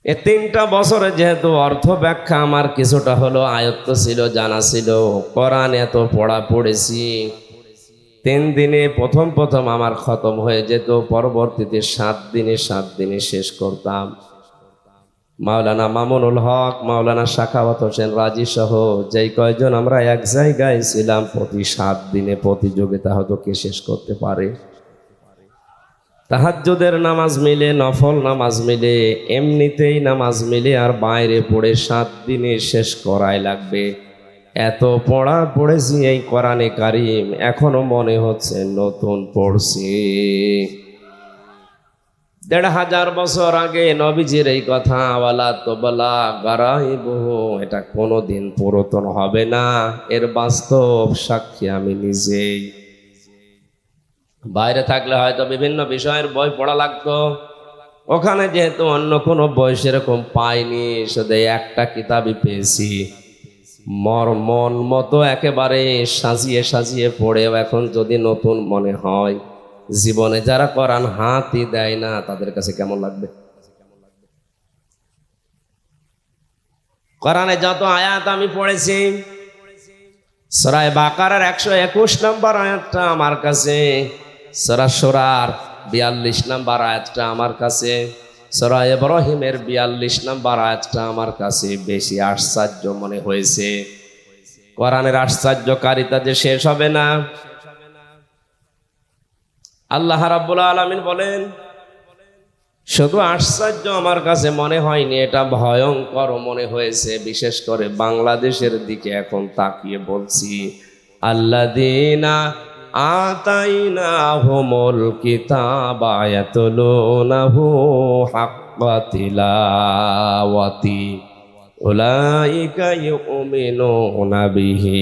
এ 3টা বছরে যেহেতু অর্থ ব্যাখ্যা আমার কিছুটা হলো আয়ত্ত ছিল, জানা ছিল, কোরআন এত পড়া পড়েছি, 3 দিনে প্রথম আমার খতম হয়ে যেত, পরবর্তীতে 7 দিনে শেষ করতাম। মাওলানা মামুনুল হক, মাওলানা সাখাওয়াত হোসেন রাজি সহ যেই কয়জন আমরা এক জায়গায় ছিলাম, প্রতি 7 দিনে প্রতিযোগিতা হতো কে শেষ করতে পারে। তাহাজ্জুদের নামাজ মিলে, নফল নামাজ মিলে, এমনিতেই নামাজ মিলে, আর বাইরে পড়ে 7 দিনে শেষ করাই লাগবে। এত পড়া পড়েছি এই কোরআনে কারিম, এখনো মনে হচ্ছে নতুন পড়ছি। 1500 বছর আগে নবীজির এই কথা, ওয়ালা তোবলা গারাইবহু, এটা কোনোদিন পুরাতন হবে না, এর বাস্তব সাক্ষী আমি নিজেই। বাইরে থাকলে হয়তো বিভিন্ন বিষয়ের বই পড়া লাগতো, ওখানে যেহেতু অন্য কোনো বই সেরকম পাইনি, শুধু একটা কিতাবই পেয়েছি, মন মতো একেবারে সাজিয়ে সাজিয়ে পড়েও এখন যদি নতুন মনে হয়, জীবনে যারা কোরআন হাতই দেয় না তাদের কাছে কেমন লাগবে? কোরআনে যত আয়াত আমি পড়েছি, সূরা বাকারার 121 নম্বর আয়াতটা আমার কাছে, সূরা শূরার 42 নম্বর আয়াতটা আমার কাছে, সূরা ইব্রাহিমের 42 নম্বর আয়াতটা আমার কাছে বেশি আশ্চর্য মনে হয়েছে। কোরআনের আশ্চর্যকারিতা যে শেষ হবে না। আল্লাহ রাব্বুল আলামিন বলেন, শুধু আশ্চর্য আমার কাছে মনে হয়নি, এটা ভয়ঙ্কর মনে হয়েছে, বিশেষ করে বাংলাদেশের দিকে এখন তাকিয়ে বলছি। আল্লাযীনা আতাইনাহুমুল কিতাবা ইয়াতলুনাহু হাক্কা তিলাওয়াতি উলাইকা ইউমিনুনা বিহি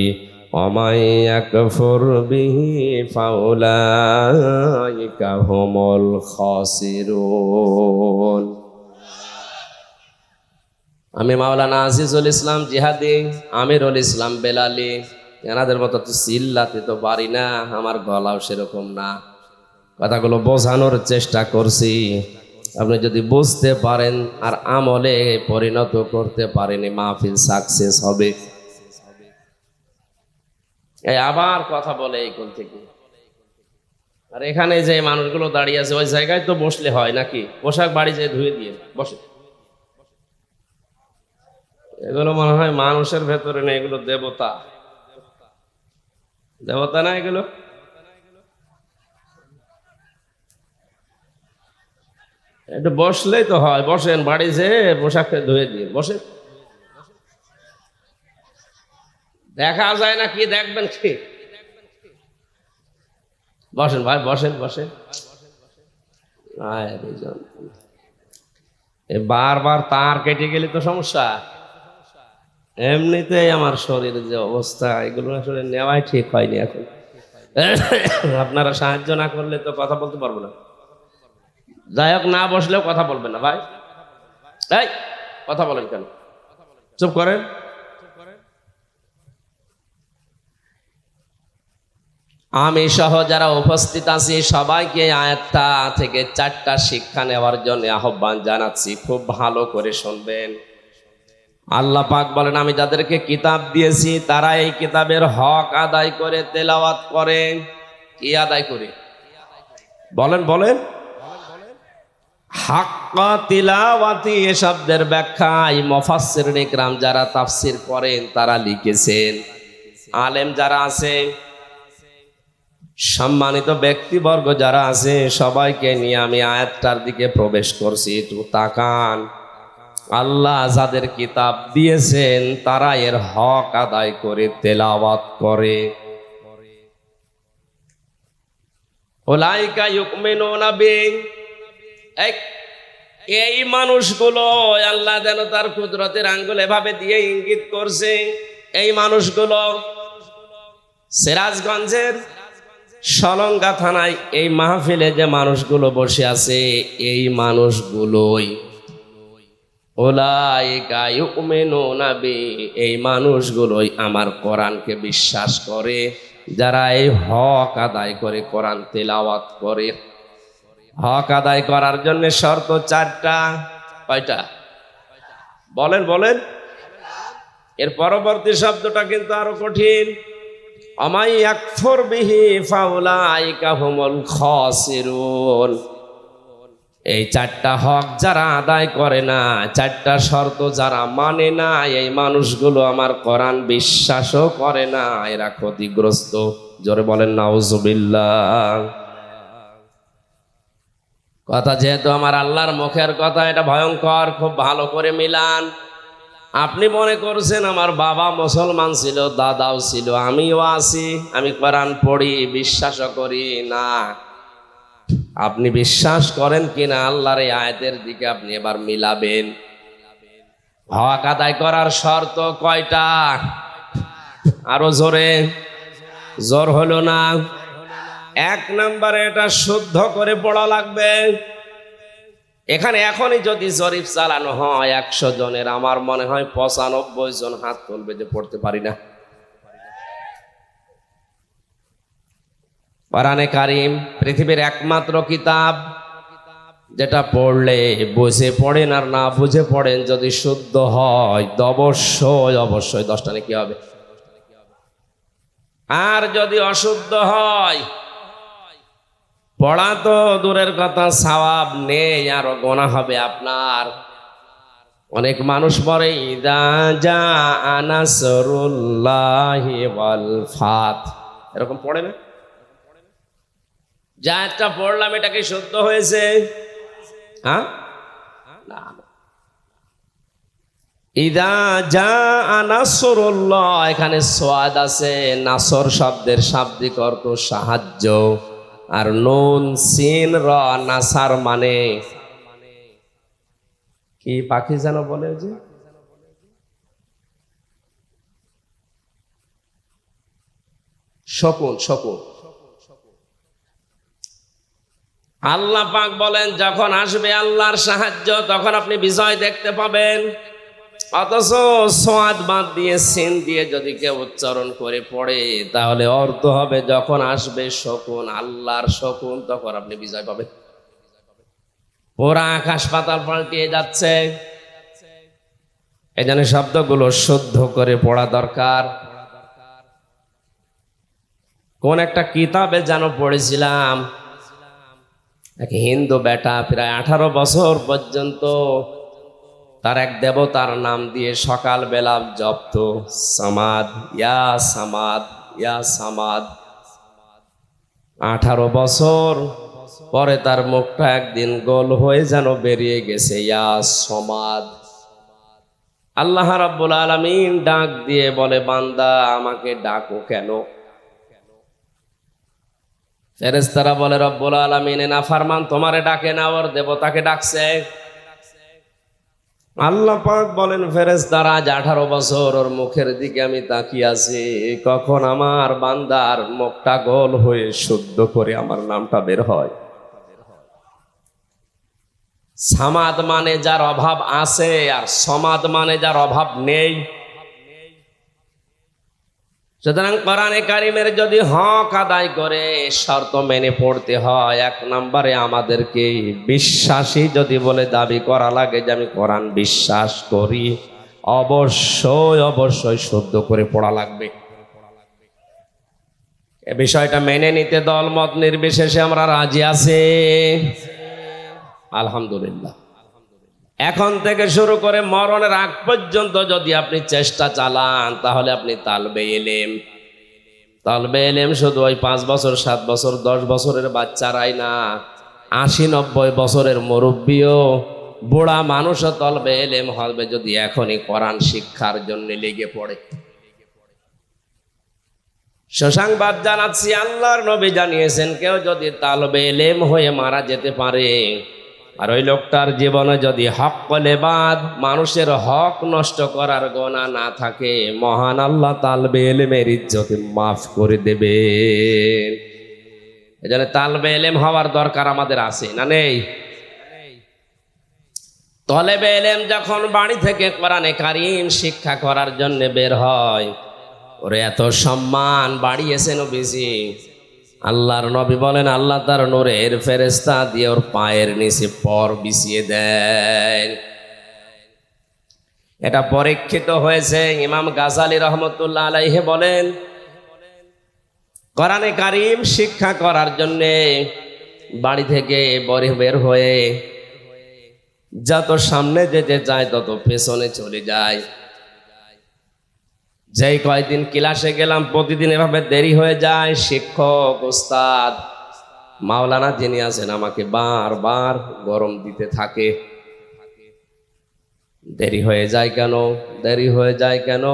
ওয়া মান ইয়াকফুর বিহি ফাউলাইকা হুমুল খাসিরুন। আমি মাওলানা আজিজুল ইসলাম জিহাদি, আমিরুল ইসলাম বেলালি, এনাদের মতো তো চিল্লাতে তো পারি না, আমার গলাও সেরকম না, কথাগুলো বোঝানোর চেষ্টা করছি। আপনি যদি বুঝতে পারেন আর আমলে পরিণত করতে পারেন, মাহফিল সাকসেস হবে। এই আবার কথা বলে এই কোন থেকে, আর এখানে যে মানুষগুলো দাঁড়িয়ে আছে ওই জায়গায় তো বসলে হয় নাকি? পোশাক বাড়ি যে ধুয়ে দিয়ে বসে, এগুলো মনে হয় মানুষের ভেতরে নেই, এগুলো দেবতা, দেবতা না এগুলো। একটু বসলেই তো হয়, বসেন, বাড়ি যে পোশাকটা ধুয়ে দিয়ে বসে, দেখা যায় না কি দেখবেন কি? বসেন ভাই, বসেন বসেন। বারবার তার কেটে গেলে তো সমস্যা। এমনিতেই আমার শরীরের যে অবস্থা, এগুলো আসলে নেওয়াই ঠিক হয়নি এখন। আপনারা সাহায্য না করলে তো কথা বলতে পারবো না। যাই হোক, না বসলেও কথা বলবেন না ভাই। এই কথা বলেন কেন? চুপ করেন। আমি সহ যারা উপস্থিত আছি সবাইকে আয়াতটা থেকে 4টা শিক্ষা নেওয়ার জন্য আহ্বান জানাচ্ছি, খুব ভালো করে শুনবেন। আল্লাহ পাক বলেন, আমি যাদেরকে কিতাব দিয়েছি তারা এই কিতাবের হক আদায় করে তেলাওয়াত করে। কি আদায় করে? বলেন বলেন। হাক্কা তিলাওয়াতি, এ শব্দের ব্যাখ্যায় মুফাসসিরিন ইকরাম যারা তাফসীর করেন তারা লিখেছেন, আলেম যারা আছে, সম্মানিত ব্যক্তিবর্গ যারা আছে, সবাইকে নিয়ে আমি আয়াতটার দিকে প্রবেশ করছি। একটু তাকান। আল্লাহ যাদের কিতাব দিয়েছেন তারা এর হক আদায় করে তেলাওয়াত করে। উলাইকা ইউমিনুনা বিহি, এই মানুষগুলো, আল্লাহ যেন তার কুদরতের আঙ্গুল এভাবে দিয়ে ইঙ্গিত করছে, এই মানুষগুলো সিরাজগঞ্জের সলঙ্গা থানায় এই মাহফিলে যে মানুষগুলো বসে আছে, এই মানুষগুলোই উলাইকা ইউমিনুনা বিহি, এই মানুষগুলোই আমার কোরআনকে বিশ্বাস করে, যারা এই হক আদায় করে কোরআন তেলাওয়াত করে। হক আদায় করার জন্য শর্ত 4টা। কয়টা? বলেন বলেন। এর পরবর্তী শব্দটা কিন্তু আরো কঠিন। আমাই ইয়াকফুর বিহি ফাউলাইকা হুমুল খাসিরুন। এই চারটা হক যারা আদায় করে না, চারটা শর্ত যারা মানে না, এই মানুষগুলো আমার কোরআন বিশ্বাসও করে না, এরা ক্ষতিগ্রস্ত। জোরে বলেন নাউজুবিল্লাহ। কথা যেহেতু আমার আল্লাহর মুখের কথা, এটা ভয়ঙ্কর, খুব ভালো করে মিলান। আপনি মনে করছেন আমার বাবা মুসলমান ছিল, দাদাও ছিল, আমিও আছি, আমি কোরআন পড়ি, বিশ্বাসও করি না। আপনি বিশ্বাস করেন কিনা আল্লাহর এই আয়াতের দিকে আপনি এবার মিলাবেন। হক আদায় করার শর্ত কয়টা? আরো জোরে, জোর হলো না। এক নম্বরে এটা শুদ্ধ করে পড়া লাগবে। এখানে এখনই যদি জরিপ চালানো হয় 100 জনের, আমার মনে হয় 95 জন হাত তুলবে যে পড়তে পারি না। কোরআনে কারিম পৃথিবীর একমাত্র কিতাব যেটা পড়লে বুঝে পড়েন আর না বুঝে পড়েন, যদি শুদ্ধ হয় অবশ্যই অবশ্যই 10টা নেকি হবে। আর যদি অশুদ্ধ হয়, পড়া তো দূরের কথা, সওয়াব নেই, আরো গোনা হবে আপনার। অনেক মানুষ পড়ে ইদা জাআ নাসরুল্লাহি ওয়াল ফাত, এরকম পড়ে না। যা একটা পড়লাম এটা কি শুদ্ধ হয়েছে? হ্যাঁ, না। ইদা জাআ নাসরুল্লাহ, এখানে সোয়াদ আছে, নাসর শব্দের শাব্দিক অর্থ সাহায্য, আর নুন সিন র নাসার মানে কি পাখি যেন বলে যে শকুন, শকুন। আল্লাহ পাক বলেন যখন আসবে আল্লাহর সাহায্য তখন আপনি বিজয় দেখতে পাবেন। অথচ সোয়াদ বাদ দিয়ে সিন দিয়ে যদি কেউ উচ্চারণ করে পড়ে, তাহলে অর্থ হবে যখন আসবে শকুন, আল্লাহর শকুন, তখন আপনি বিজয় পাবেন। পুরা আকাশ পাতাল পাল্টিয়ে যাচ্ছে। এই জন্য শব্দগুলো শুদ্ধ করে পড়া দরকার। কোন একটা কিতাবে যেন পড়েছিলাম, এক হিন্দু বেটা প্রায় 18 বছর পর্যন্ত তার এক দেবতার নাম দিয়ে সকাল বেলা জপত, সামাদ ইয়া সামাদ ইয়া সামাদ। 18 বছর পরে তার মুখটা একদিন গোল হয়ে যেন বেরিয়ে গেছে ইয়া সমাদ। আল্লাহ রাব্বুল আলামিন ডাক দিয়ে বলে, বান্দা আমাকে ডাকো কেন? ফেরেশতারা বলে, রব্বুল আলামিন নাফরমান তোমারে ডাকে না, ওর দেবতাকে ডাকছে। আল্লাহ পাক বলেন, ফেরেশতারা আজ 18 বছর ওর মুখের দিকে আমি তাকিয়ে আছি, কখন আমার বান্দার মুখটা গোল হয়ে শুদ্ধ করে আমার নামটা বের হয়। সামাদ মানে যার অভাব আছে, আর সমাদ মানে যার অভাব নেই। সুতরাং কোরআনে কারিমের যদি হক আদায় করে শর্ত মেনে পড়তে হয়, এক নম্বরে আমাদেরকে বিশ্বাসী যদি বলে দাবি করা লাগে যে আমি কোরআন বিশ্বাস করি, অবশ্যই অবশ্যই শুদ্ধ করে পড়া লাগবে। এ বিষয়টা মেনে নিতে দলমত নির্বিশেষে আমরা রাজি আছি, আলহামদুলিল্লাহ। এখন থেকে শুরু করে মরণের আগ পর্যন্ত যদি আপনি চেষ্টা চালান, তাহলে আপনি তালবে এলেম, তালবে এলেম শুধু ওই 5 বছর 7 বছর 10 বছরের বাচ্চারাই না, 80-90 বছরের মুরব্বীও, বুড়া মানুষও তালবে এলেম হবে যদি এখনই কোরআন শিক্ষার জন্য লেগে পড়ে। সুসংবাদ জানাচ্ছি, আল্লাহর নবী জানিয়েছেন, কেউ যদি তালবে এলেম হয়ে মারা যেতে পারে, আর ওই লোকটার জীবনে যদি হক কলেবাদ, মানুষের হক নষ্ট করার গোনা না থাকে, মহান আল্লাহ তালবে এলেমের ইজ্জতে মাফ করে দেবেন। এজন্য তালবে এলেম হওয়ার দরকার আমাদের আছে না নেই? তলেবে এলেম যখন বাড়ি থেকে কোরআনে কারিম শিক্ষা করার জন্য বের হয়, ওরে এত সম্মান বাড়িয়েছে নবীজি। আল্লাহর নবী বলেন, আল্লাহ তার নূরের ফেরেশতা দিয়ে ওর পায়ের নিচে পর বিছিয়ে দেন। এটা পরীক্ষিত হয়েছে। ইমাম গাজালি রহমতুল্লাহ আলাইহি বলেন, কোরআনে কারীম শিক্ষা করার জন্যে বাড়ি থেকে বের হয়ে যত সামনে যেতে যায় তত পেছনে চলে যায়। যেই কয়দিন ক্লাসে গেলাম প্রতিদিন এভাবে দেরি হয়ে যায়। শিক্ষক ওস্তাদ মাওলানা যিনি আছেন আমাকে বারবার গরম দিতে থাকে, দেরি হয়ে যায় কেন, দেরি হয়ে যায় কেন।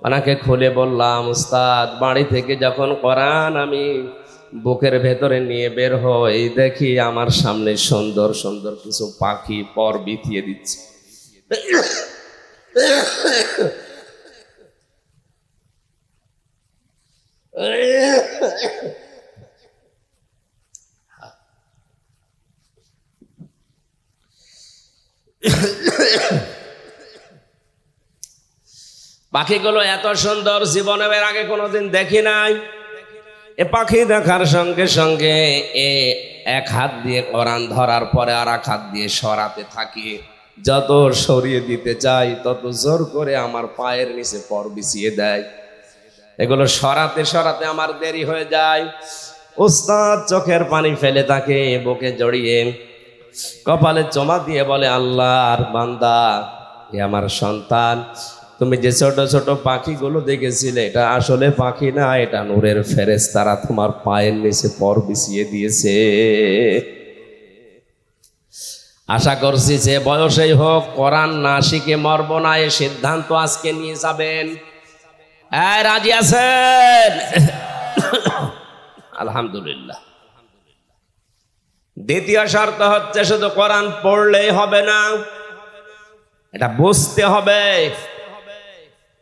ওনাকে খুলে বললাম, ওস্তাদ বাড়ি থেকে যখন কোরআন আমি বুকের ভেতরে নিয়ে বের হই দেখি আমার সামনে সুন্দর সুন্দর কিছু পাখি পর বিথিয়ে দিচ্ছে। পাখিগুলো এত সুন্দর জীবনে এর আগে কোনোদিন দেখি নাই। এ পাখি দেখার সঙ্গে সঙ্গে এক হাত দিয়ে কোরআন ধরার পরে আর এক হাত দিয়ে সরাতে থাকি। যত সরিয়ে দিতে চাই তত জোর করে আমার পায়ের নিচে পর বিছিয়ে দেয়। এগুলো সরাতে সরাতে আমার দেরি হয়ে যায়। উস্তাদ চোখের পানি ফেলে তাকে বুকে জড়িয়ে কপালে চমা দিয়ে বলে, আল্লাহর বান্দা, এ আমার সন্তান, তুমি যে ছোট ছোট পাখিগুলো দেখেছিলে এটা আসলে পাখি না, এটা নূরের ফেরেশতারা তোমার পায়ের নিচে পর বিছিয়ে দিয়েছে। আশা করছি যে বয়সেই হোক কোরআন না শিখে মরব না, এ সিদ্ধান্ত আজকে নিয়ে যাবেন। রাজি আছেন? আলহামদুলিল্লাহ। দ্বিতীয় শর্ত হচ্ছে শুধু কোরআন পড়লেই হবে না, এটা বুঝতে হবে।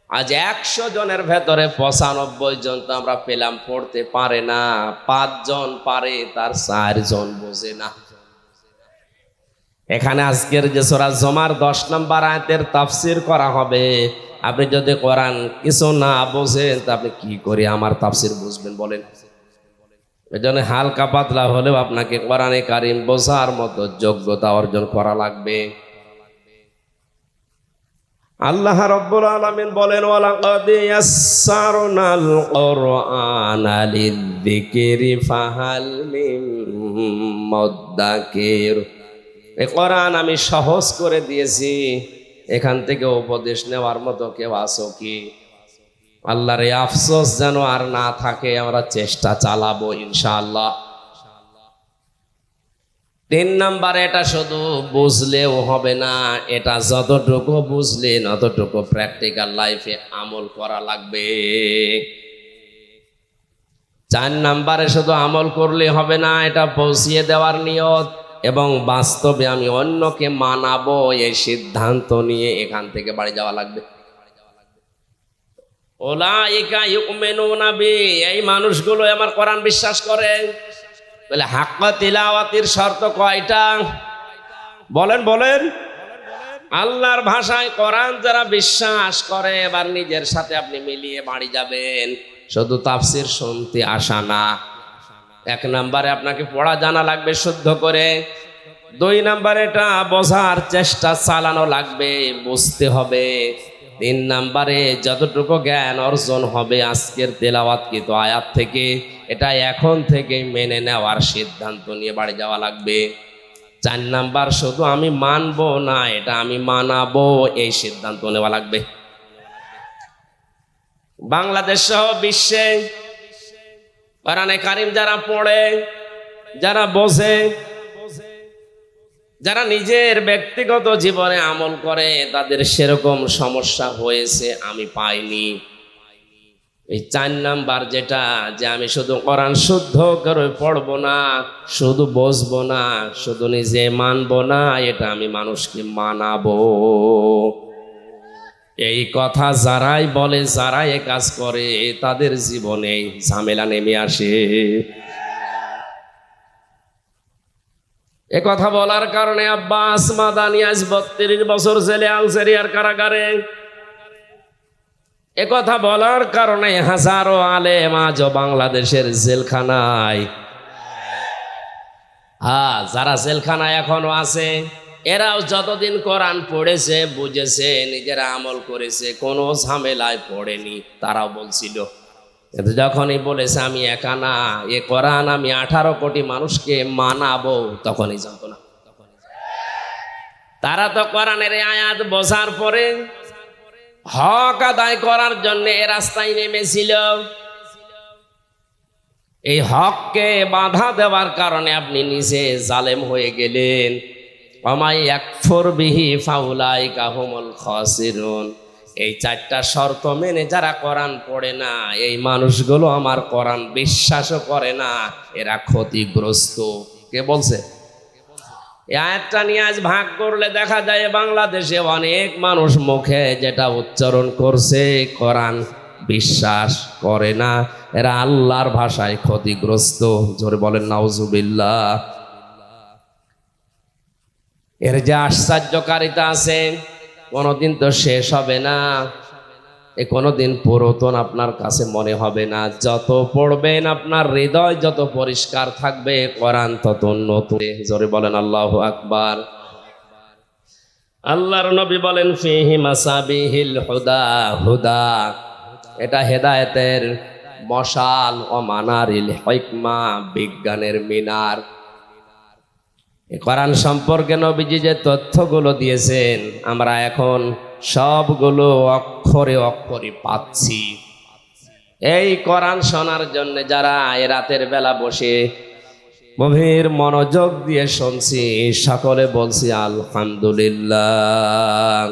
আজ 100 জনের ভেতরে 95 জন তো আমরা পেলাম পড়তে পারে না, 5 জন পারে, তার 4 জন বোঝে না। এখানে আজকের যে সূরা জুমার 10 নম্বর আয়াতের তাফসীর করা হবে, আপনি যদি কোরআন কিছু না বোঝেন তা আপনি কি করে আমার তাফসীর বুঝবেন বলেন? এজন্য হালকা পাতলা হলেও আপনাকে কোরআনে কারীম বোঝার মতো যোগ্যতা অর্জন করা লাগবে। আল্লাহ রাব্বুল আলামিন বলেন, ওয়ালাকাদ ইয়াসসারনাল কুরআনা লিযিকরি ফাহাল মিন মুদ্দাকির। এই কোরআন আমি সহজ করে দিয়েছি, এখান থেকে উপদেশ নেওয়ার মতো কেউ আছো কি? আল্লাহর এই আফসোস যেন আর না থাকে, আমরা চেষ্টা চালাবো ইনশাআল্লাহ। 3 নাম্বার, এটা শুধু বুঝলেও হবে না, এটা যতটুকু বুঝলেন অতটুকু প্র্যাকটিক্যাল লাইফে আমল করা লাগবে। 4 নাম্বারে শুধু আমল করলে হবে না, এটা পৌঁছিয়ে দেওয়ার নিয়ত এবং বাস্তবে আমি অন্যকে মানাবো এই সিদ্ধান্ত নিয়ে এখান থেকে বাড়ি যাওয়া লাগবে। উলাইকা ইউমিনুনা বি, এই মানুষগুলো আমার কোরআন বিশ্বাস করে। বলে হাক্কা তিলাওয়াতির শর্ত কয়টা? বলেন বলেন। আল্লাহর ভাষায় কোরআন যারা বিশ্বাস করে, এবার নিজের সাথে আপনি মিলিয়ে বাড়ি যাবেন, শুধু তাফসীর শুনতে আসা না। 1 নম্বরে আপনাকে পড়া জানা লাগবে শুদ্ধ করে। 2 নম্বরে এটা বোঝার চেষ্টা চালানো লাগবে, বুঝতে হবে। 3 নম্বরে যতটুকু জ্ঞান অর্জন হবে আজকের তেলাওয়াতকৃত আয়াত থেকে, এটা এখন থেকে মেনে নেওয়ার সিদ্ধান্ত নিয়ে বাড়ি যাওয়া লাগবে। 4 নাম্বার, শুধু আমি মানবো না, এটা আমি মানাবো, এই সিদ্ধান্ত নেওয়া লাগবে। বাংলাদেশ সহ বিশ্বে কোরআনে কারীম যারা পড়ে, যারা বোঝে, যারা নিজের ব্যক্তিগত জীবনে আমল করে, তাদের সেরকম সমস্যা হয়েছে আমি পাইনি। এই 4 নাম্বার যেটা, যে আমি শুধু কোরআন শুদ্ধ করে পড়বো না, শুধু বুঝবো না, শুধু নিজে মানবো না, এটা আমি মানুষকে মানাবো। এই কথা যারাই বলে, যারাই এ কাজ করে, তাদের জীবনে ঝামেলা নেমে আসে। এ কথা বলার কারণে আব্বাস মাদানী আজ 32 বছর জেলে, আলজেরিয়ার কারাগারে। এ কথা বলার কারণে হাজারো আলেম আজও বাংলাদেশের জেলখানায়। যারা জেলখানায় এখনো আছে, এরাও যতদিন কোরআন পড়েছে, বুঝেছে, নিজেরা আমল করেছে, কোনো ঝামেলায় পড়েনি, তারাও বলছিল। কিন্তু যখনই বলেছে আমি একা না, এ কোরআন আমি 18 কোটি মানুষকে মানাবো, তখনই জানতো না। তারা তো কোরআনের এই আয়াত বোঝার পরে হক আদায় করার জন্য এ রাস্তায় নেমেছিল। এই হককে বাধা দেওয়ার কারণে আপনি নিজে জালেম হয়ে গেলেন। ওমাই ইয়াকফুর বিহি ফাউলাইকা হুমুল খাসিরুন। এই 4টা শর্ত মেনে যারা কোরআন পড়ে না, এই মানুষগুলো আমার কোরআন বিশ্বাসও করে না, এরা ক্ষতিগ্রস্ত। কে বলছে? এই আয়াতটা নিয়ে আজ ভাগ করলে দেখা যায় বাংলাদেশে অনেক মানুষ মুখে যেটা উচ্চারণ করছে, কোরআন বিশ্বাস করে না, এরা আল্লাহর ভাষায় ক্ষতিগ্রস্ত। জোরে বলেন নাউজুবিল্লাহ। এর যে আশ্চর্যকারিতা আছে, কোনোদিন তো শেষ হবে না, এ কোনোদিন পুরাতন আপনার কাছে মনে হবে না। যত পড়বেন আপনার হৃদয় যত পরিষ্কার থাকবে, কোরআন তত নতুন। জোরে বলেন আল্লাহু আকবার। আল্লাহর নবী বলেন ফিহি মাসাবিহিল হুদা, হুদা এটা হেদায়েতের মশাল, ও মানারিল হিকমা বিজ্ঞানের মিনার। কোরআন সম্পর্কে নবীজি যে তথ্যগুলো দিয়েছেন, আমরা এখন সবগুলো অক্ষরে অক্ষরে পাচ্ছি। এই কোরআন শোনার জন্য যারা এ রাতের বেলা বসে গভীর মনোযোগ দিয়ে শুনছি, সকলে বলছি আলহামদুলিল্লাহ।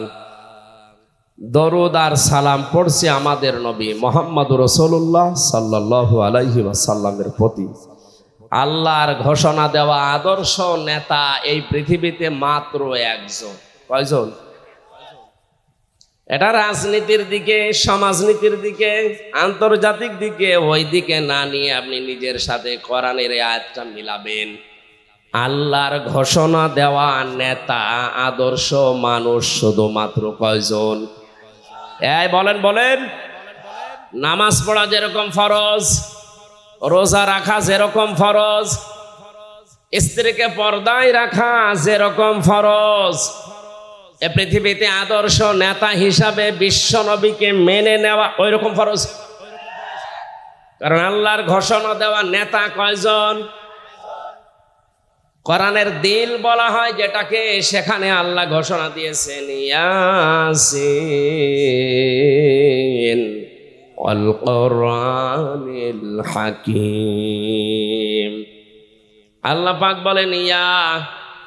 দরুদ আর সালাম পড়ছি আমাদের নবী মুহাম্মদুর রাসূলুল্লাহ সাল্লাল্লাহু আলাইহি ওয়াসাল্লামের প্রতি। আল্লাহর ঘোষণা দেওয়া আদর্শ নেতা এই পৃথিবীতে মাত্র একজন। কয়জন? এটা রাজনীতির দিকে, সমাজনীতির দিকে, আন্তর্জাতিক দিকে, ওই দিকে না নিয়ে আপনি নিজের সাথে কোরআনের আয়াতটা মিলাবেন। আল্লাহর ঘোষণা দেওয়া নেতা, আদর্শ মানুষ শুধুমাত্র কয়জন? এই বলেন বলেন। নামাজ পড়া যেরকম ফরজ, রোজা রাখা যেরকম ফরজ, স্ত্রীকে পর্দায় রাখা যেরকম ফরজ, এ পৃথিবীতে আদর্শ নেতা হিসাবে বিশ্ব নবীকে মেনে নেওয়া ওই রকম ফরজ। কারণ আল্লাহর ঘোষণা দেওয়া নেতা কয়জন? কোরআনের দিল বলা হয় যেটাকে, সেখানে আল্লাহ ঘোষণা দিয়েছেন ইয়াসিন ওয়াল কোরআনিল হাকিম। আল্লাহ পাক বলেন ইয়া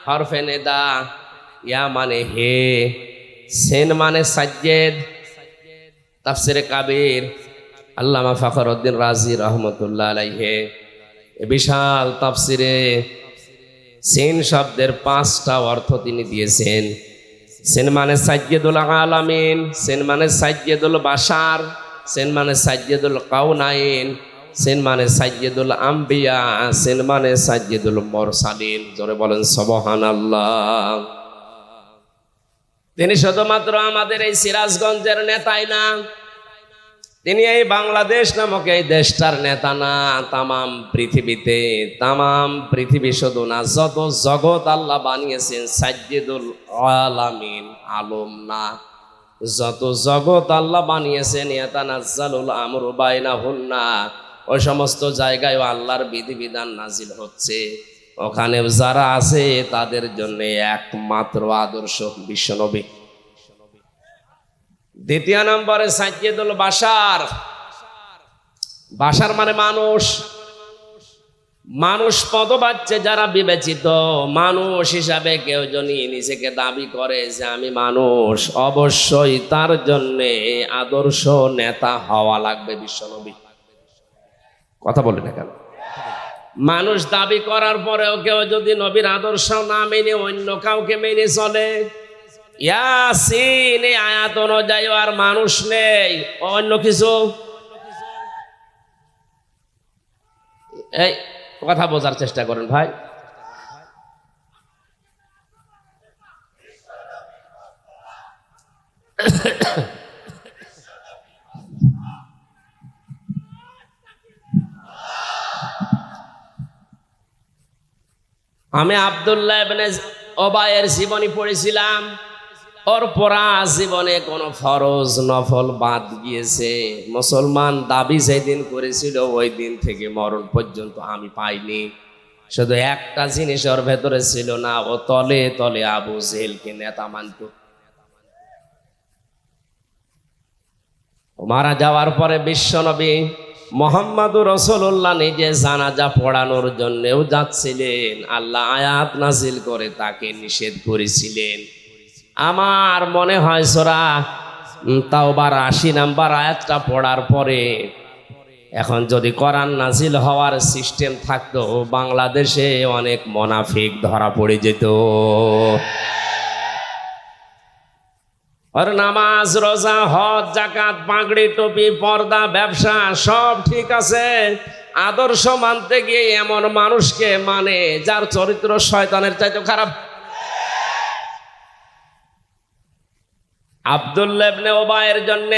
হরফে নেদা, ইয়া মানে হে, সেন মানে সাজ্জেদ। তাফসিরে কাবির আল্লামা ফখরউদ্দীন রাজি রহমতুল্লাহ আলাইহি বিশাল তাফসিরে সেন শব্দের 5টা অর্থ তিনি দিয়েছেন। সেন মানে সাজ্জেদুল আলামিন, সেন মানে সাজ্জেদুল বাশার, সেন মানে সাজ্জেদুল কাউনাইন, সেন মানে সাজ্জেদুল আম্বিয়া, সেন মানে সাজ্জেদুল মুরসালিন। জোরে বলেন সুবহানাল্লাহ। তিনি শুধুমাত্র আমাদের এই সিরাজগঞ্জের নেতাই না, তিনি এই বাংলাদেশ নামক এই দেশটার নেতা না, তামাম পৃথিবীতে, তামাম পৃথিবী শুধু না, যত জগৎ আল্লাহ বানিয়েছেন, সাজ্জেদুল আলামিন, আলম না, যত জগৎ আল্লাহ বানিয়েছেন, ইয়াতানাজ্জালুল আমরু বাইনাহুন্না, ওই সমস্ত জায়গায় আল্লাহর বিধিবিধান নাজিল হচ্ছে। ওখানে যারা আছে তাদের জন্য একমাত্র আদর্শ বিশ্বনবী। দ্বিতীয় নম্বরে সাজ্জেদুল বাশার। বাশার মানে মানুষ, মানুষ পদবাচ্যে যারা বিবেচিত মানুষ হিসাবে কেউ যদি নিজেকে দাবি করে যে আমি মানুষ, অবশ্যই তার জন্যে আদর্শ নেতা হওয়া লাগবে বিশ্বনবী। কথা বলে না কেন? মানুষ দাবি করার পরেও কেউ যদি নবীর আদর্শ না মেনে অন্য কাউকে মেনে চলে, ইয়াসিন এই আয়াত অনুযায়ী আর মানুষ নেই, অন্য কিছু। এই কথা বোঝার চেষ্টা করেন ভাই। আমি আব্দুল্লাহ ইবনে ওবায়ের জীবনী পড়েছিলাম। ওর পড়া জীবনে কোনো ফরজ নফল বাদ গিয়েছে। মুসলমান দাবি যেদিন করেছিল ওই দিন থেকে মরণ পর্যন্ত আমি পাইনি। শুধু একটা জিনিস ওর ভেতরে ছিল না, ও তলে তলে আবু জেহেলকে নেতা মানত। মারা যাওয়ার পরে বিশ্বনবী মুহাম্মদুর রাসূলুল্লাহ নিজে জানাজা পড়ানোর জন্যও যাচ্ছিলেন। আল্লাহ আয়াত নাজিল করে তাকে নিষেধ করেছিলেন। আমার মনে হয় সূরা তাওবার ৮০ নাম্বার আয়াতটা পড়ার পরে এখন যদি কোরআন নাজিল হওয়ার সিস্টেম থাকতো, বাংলাদেশে অনেক মুনাফিক ধরা পড়ে যেত। আর নামাজ, রোজা, হজ, যাকাত, পাগড়ি, টুপি, পর্দা, ব্যবসা সব ঠিক আছে, আদর্শ মানতে গিয়ে এমন মানুষকে মানে যার চরিত্র শয়তানের চাইতে খারাপ। আব্দুল্লাহ ইবনে উবাইয়ের জন্য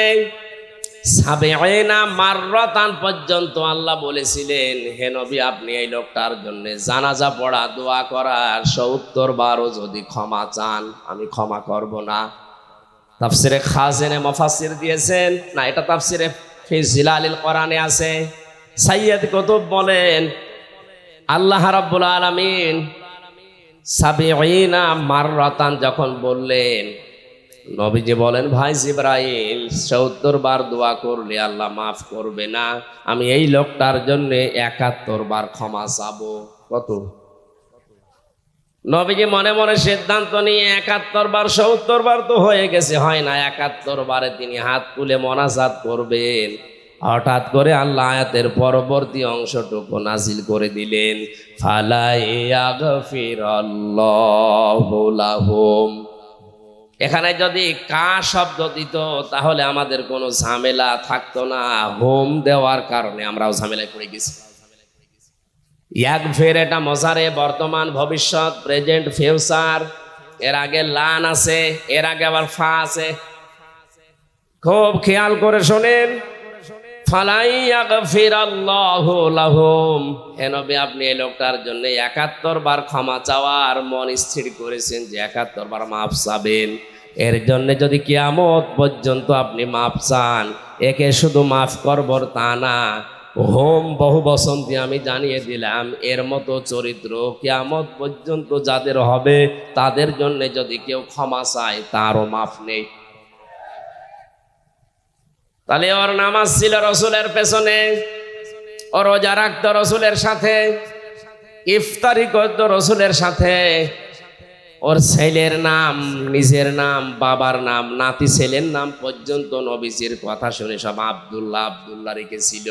৭০ মাররাতান পর্যন্ত আল্লাহ বলেছিলেন, হে নবী আপনি এই লোকটার জন্য জানাজা পড়া, দোয়া করার ৭০ বারও যদি ক্ষমা চান আমি ক্ষমা করব না। তাফসিরে খাজিনে মুফাসসির দিয়েছেন না, এটা তাফসিরে ফি জিলালিল কোরআনে আছে। সাইয়্যিদ কুতুব বলেন আল্লাহ রাব্বুল আলামিন ৭০ মাররাতান যখন বললেন, নবীজি বলেন ভাই জিবরাইল ৭০ বার দোয়া করলে আল্লাহ মাফ করবে না, আমি এই লোকটার জন্য ৭১ বার ক্ষমা চাবো। কত? নবীজি মনে মনে সিদ্ধান্ত নিয়ে ৭১ বার, ৭০ বার তো হয়ে গেছে, হয় না, ৭১ বারে তিনি হাত তুলে মোনাজাত করবেন। হঠাৎ করে আল্লাহ আয়াতের পরবর্তী অংশটুকু নাজিল করে দিলেন, ফালা ইয়াগফিরাল্লাহু লাহুম। এখানে যদি কা শব্দ দিত তাহলে আমাদের কোনো ঝামেলা থাকতো না। হোম দেওয়ার কারণে আমরাও ঝামেলায় পড়ে গেছি। ইয়াগফির এটা মজারে, বর্তমান, ভবিষ্যৎ, প্রেজেন্ট, ফিউচার। এর আগে লান আছে, এর আগে আবার ফা আছে। খুব খেয়াল করে শোনেন, ফালাই ইয়াগফিরাল্লাহু লাহুম। হে নবী আপনি এই লোকটার জন্য ৭১ বার ক্ষমা চাওয়ার মন স্থির করেছেন যে ৭১ বার মাফ চাবেন। এর জন্য যদি কিয়ামত পর্যন্ত আপনি মাফ চান, একে শুধু মাফ করব তা না, হোম বহু বসন্তি আমি জানিয়ে দিলাম, এর মতো চরিত্র কিয়ামত পর্যন্ত যাদের হবে তাদের জন্য যদি কেউ ক্ষমা চায় তারও মাফ নেই। তাহলে ওর নামাজ ছিল রসুলের পেছনে, ও রোজা রাখতো রসুলের সাথে, ইফতারি করতো রসুলের সাথে, ওর ছেলের নাম, নিজের নাম, বাবার নাম, নাতি ছেলের নাম পর্যন্ত নবীজির কথা শুনে সব আব্দুল্লাহ আব্দুল্লাহ রেখেছিল।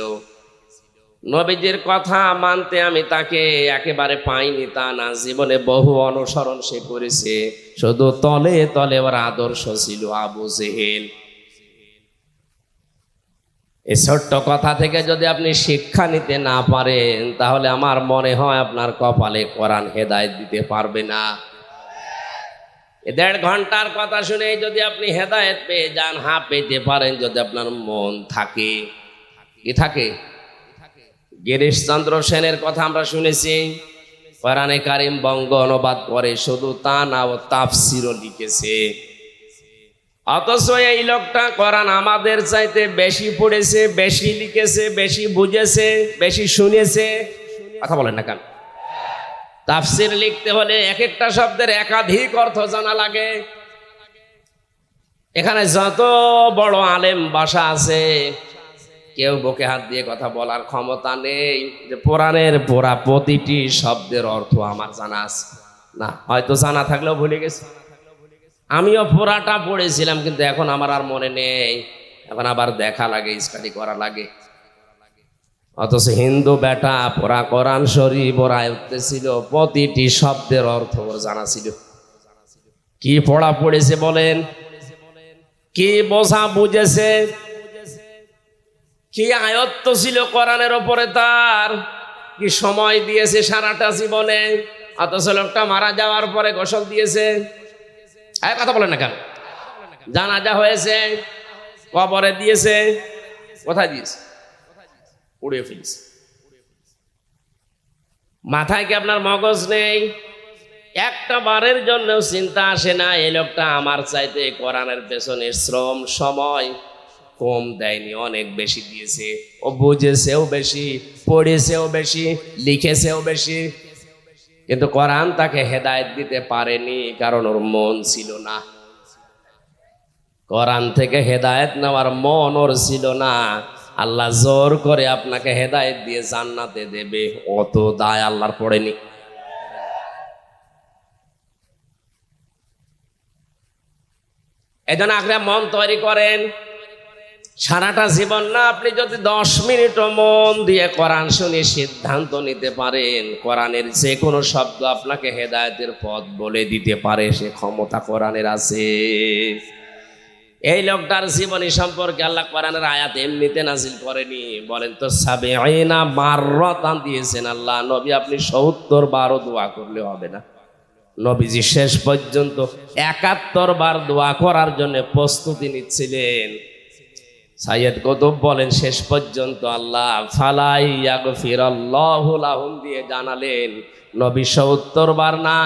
নবীজির কথা মানতে আমি তাকে একেবারে পাইনি তা না, জীবনে বহু অনুসরণ সে করেছে, শুধু তলে তলে ওর আদর্শ ছিল আবু জেহেল। এই ছোট্ট কথা থেকে যদি আপনি শিক্ষা নিতে না পারেন তাহলে আমার মনে হয় আপনার কপালে কোরআন হেদায়েত দিতে পারবে না। ১.৫ ঘন্টার কথা শুনে যদি আপনি হেদায়েত পেয়ে যান, পেতে পারেন যদি আপনার মন থাকে। কি থাকে? গিরিশচন্দ্র সেনের কথা আমরা শুনেছি, কোরআনে কারিম বঙ্গ অনুবাদ করে, শুধু তা না ও তাফসিরও লিখেছে। অথচ এই লোকটা কোরআন আমাদের চাইতে বেশি পড়েছে, বেশি লিখেছে, বেশি বুঝেছে, বেশি শুনেছে। কথা বলেন না কেন? তাফসির লিখতে হলে এক একটা শব্দের একাধিক অর্থ জানা লাগে। এখানে যত বড় আলেম বাসা আছে, কেউ বুকে হাত দিয়ে কথা বলার ক্ষমতা নেই যে কোরআনের পুরা প্রতিটি শব্দের অর্থ আমার জানা আছে। না, হয়তো জানা থাকলেও ভুলে গেছি। আমিও পুরাটা পড়েছিলাম কিন্তু এখন আমার আর মনে নেই, এখন আবার দেখা লাগে, স্টাডি করা লাগে। অথচ হিন্দু বেটা পুরা কোরআন শরীফ ওর আয়ত্তে ছিল, প্রতিটি শব্দের অর্থ ওর জানা ছিল। কি পড়া পড়েছে বলেন, কি বোঝা বুঝেছে, কি আয়ত্ত ছিল কোরআনের ওপরে তার, কি সময় দিয়েছে সারাটা জীবনে। অথচ লোকটা মারা যাওয়ার পরে গোসল দিয়েছে। কথা বলেন না কেন? জানাজা হয়েছে, কবরে দিয়েছে, কোথায় দিয়েছে? উড়িয়ে ফেলেছে। মাথায় কি আপনার মগজ নেই? একটা বারের জন্যও চিন্তা আসে না এই লোকটা আমার চাইতে কোরআনের পেছনে শ্রম সময় কম দেয়নি, অনেক বেশি দিয়েছে। ও বুঝেছেও বেশি, পড়েছেও বেশি, লিখেছেও বেশি, কিন্তু কোরআন তাকে হেদায়েত দিতে পারেনি, কারণ ওর মন ছিল না। কোরআন থেকে হেদায়েত নেওয়ার মন ওর ছিল না। আল্লাহ জোর করে আপনাকে হেদায়েত দিয়ে জান্নাতে দেবে, অত দায় আল্লাহর পড়েনি। এজন্য আপনি মন তৈরি করেন। সারাটা জীবন না, আপনি যদি 10 মিনিটও মন দিয়ে কোরআন শুনে সিদ্ধান্ত নিতে পারেন, কোরআনের যে কোনো শব্দ আপনাকে হেদায়েতের পথ বলে দিতে পারে, সে ক্ষমতা কোরআনের আছে। এই লোকটার জীবনী সম্পর্কে আল্লাহ কোরআনের আয়াত এমনিতে নাজিল করেনি, বলেন তো ৭০ মাররাতান দিয়েছেন আল্লাহ। নবী আপনি ৭০ বারও দোয়া করলে হবে না। নবীজি শেষ পর্যন্ত ৭১ বার দোয়া করার জন্য প্রস্তুতি নিচ্ছিলেন। সাইয়্যিদ কুতুব বলেন শেষ পর্যন্ত আল্লাহ ফালাই ইয়াগফিরাল্লাহু লাহুম দিয়ে জানালেন নবী ৭০ বার না,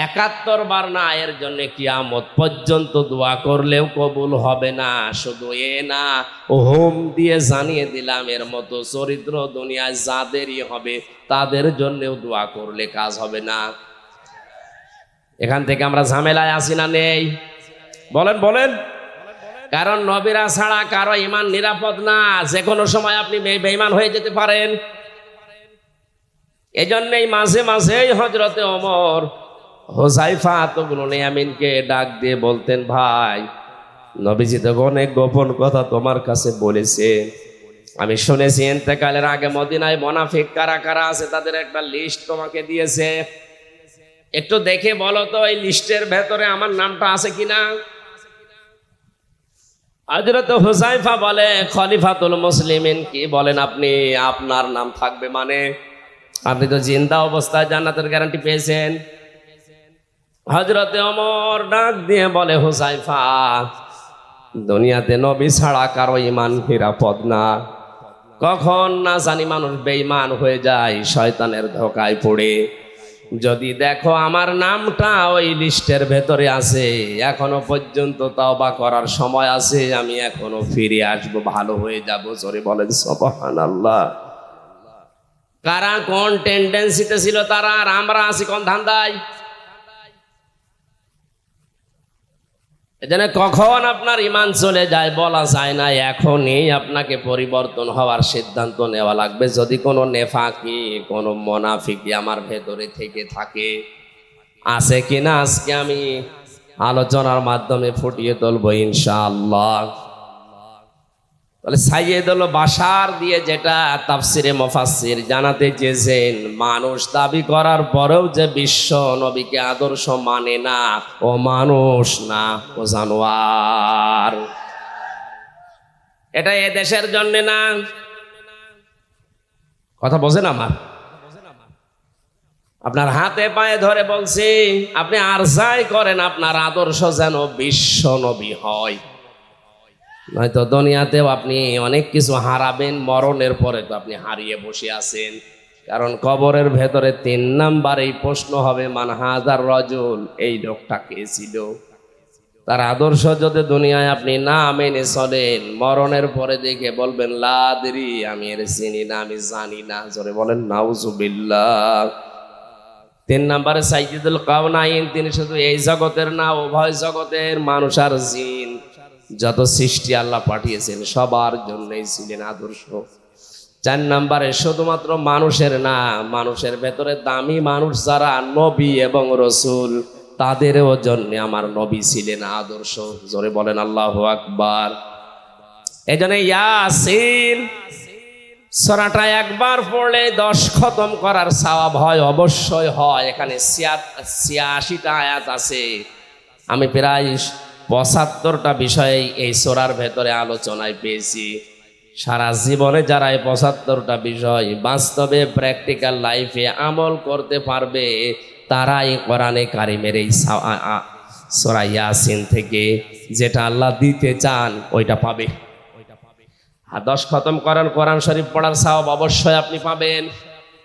৭১ বার না, এর জন্য কিয়ামত পর্যন্ত দোয়া করলেও কবুল হবে না। শুধু এ না, হোম দিয়ে জানিয়ে দিলাম এর মতো চরিত্র দুনিয়ায় যাদেরই হবে তাদের জন্যও দোয়া করলে কাজ হবে না। এখান থেকে আমরা ঝামেলায় আসি না নেই? বলেন বলেন। কারণ নবীরা ছাড়া কারো ঈমান নিরাপদ না, যে কোনো সময় আপনি বেঈমান হয়ে যেতে পারেন। এজন্যই মাঝে মাঝেই হযরতে ওমর হুযায়ফা ইবনে ইয়ামিনকে ডাক দিয়ে বলতেন, ভাই নবীজি তো অনেক গোপন কথা তোমার কাছে বলেছে, আমি শুনেছি ইন্তেকালের আগে মদিনায় মুনাফিক কারা কারা আছে তাদের একটা লিস্ট তোমাকে দিয়েছে, একটু দেখে বলো তো এই লিস্টের ভেতরে আমার নামটা আছে কিনা। হযরত হুযায়ফা বলে, খলিফাতুল মুসলিমিন কি বলেন আপনি, আপনার নাম থাকবে মানে? আপনি তো জিন্দা অবস্থায় জান্নাতের গ্যারান্টি পেয়েছেন। হযরতে ওমর ডাক দিয়ে বলে, হুযায়ফা দুনিয়াতে নবী ছাড়া কারো ঈমান নিরাপদ না, কখন না জানি মানুষ বেঈমান হয়ে যায় শয়তানের ধোকায় পড়ে। যদি দেখো আমার নামটা ওই লিস্টের ভেতরে আছে, এখনো পর্যন্ত তওবা করার সময় আছে, আমি এখনো ফিরে আসবো, ভালো হয়ে যাব। জোরে বলেন সুবহানাল্লাহ। কারা কোন টেন্ডেন্সিতে ছিল তারা, আর আমরা আছি কোন ধান্দায়? এজন্য কখন আপনার ঈমান চলে যায় বলা যায় না, এখনই আপনাকে পরিবর্তন হওয়ার সিদ্ধান্ত নেওয়া লাগবে। যদি কোনো নেফাকি, কোনো মুনাফিকি আমার ভেতরে থেকে থাকে, আছে কিনা আজকে আমি আলোচনার মাধ্যমে ফুটিয়ে তুলবো ইনশাআল্লাহ। তাহলে সাইয়্যিদুল বাশার দিয়ে যেটা তাফসিরে মুফাসসির জানাতে চেয়েছেন, মানুষ দাবি করার পরেও যে বিশ্ব নবীকে আদর্শ মানে না, ও মানুষ না, ও জানোয়ার। এটা এ দেশের জন্য না, কথা বোঝেন আমার? আপনার হাতে পায়ে ধরে বলছি, আপনি আর যাই করেন আপনার আদর্শ যেন বিশ্ব নবী হয়, নয়তো দুনিয়াতেও আপনি অনেক কিছু হারাবেন, মরণের পরে তো আপনি হারিয়ে বসে আছেন। কারণ কবরের ভেতরে 3 নাম্বারেই প্রশ্ন হবে, মান হাযার রাজুল, এই লোকটা কে ছিল? তার আদর্শ যদি দুনিয়ায় আপনি না মেনে চলেন, মরণের পরে দেখে বলবেন লা আদরি, আমি এর চিনি না, আমি জানি না। জোরে বলেন নাউজুবিল্লাহ। 3 নাম্বারে সাইয়্যিদুল কাওনাইন, তিনি শুধু এই জগতের না, উভয় জগতের মানুষ আর জিন, যত সৃষ্টি আল্লাহ পাঠিয়েছেন সবার জন্যই ছিলেন আদর্শ। 4 নাম্বারে শুধুমাত্র মানুষের না, মানুষের ভেতরে দামি মানুষ যারা নবী এবং রসুল, তাদেরও জন্য আমার নবী ছিলেন আদর্শ। জোরে বলেন আল্লাহু আকবার। এজন্য ইয়াসিন সূরাটা একবার পড়লে 10 খতম করার সওয়াব হয়, অবশ্যই হয়। এখানে 86টা আয়াত আছে। আমি প্রায় 75টা বিষয়ে এই সূরার ভেতরে আলোচনায় পেয়েছি। সারা জীবনে যারা এই 75টা বিষয় বাস্তবে প্র্যাকটিক্যাল লাইফে আমল করতে পারবে, তারাই কোরআনে কারিমের এই সূরা ইয়াসিন থেকে যেটা আল্লাহ দিতে চান ওইটা পাবে। আর 10 খতম করার কোরআন শরীফ পড়ার সওয়াব অবশ্যই আপনি পাবেন।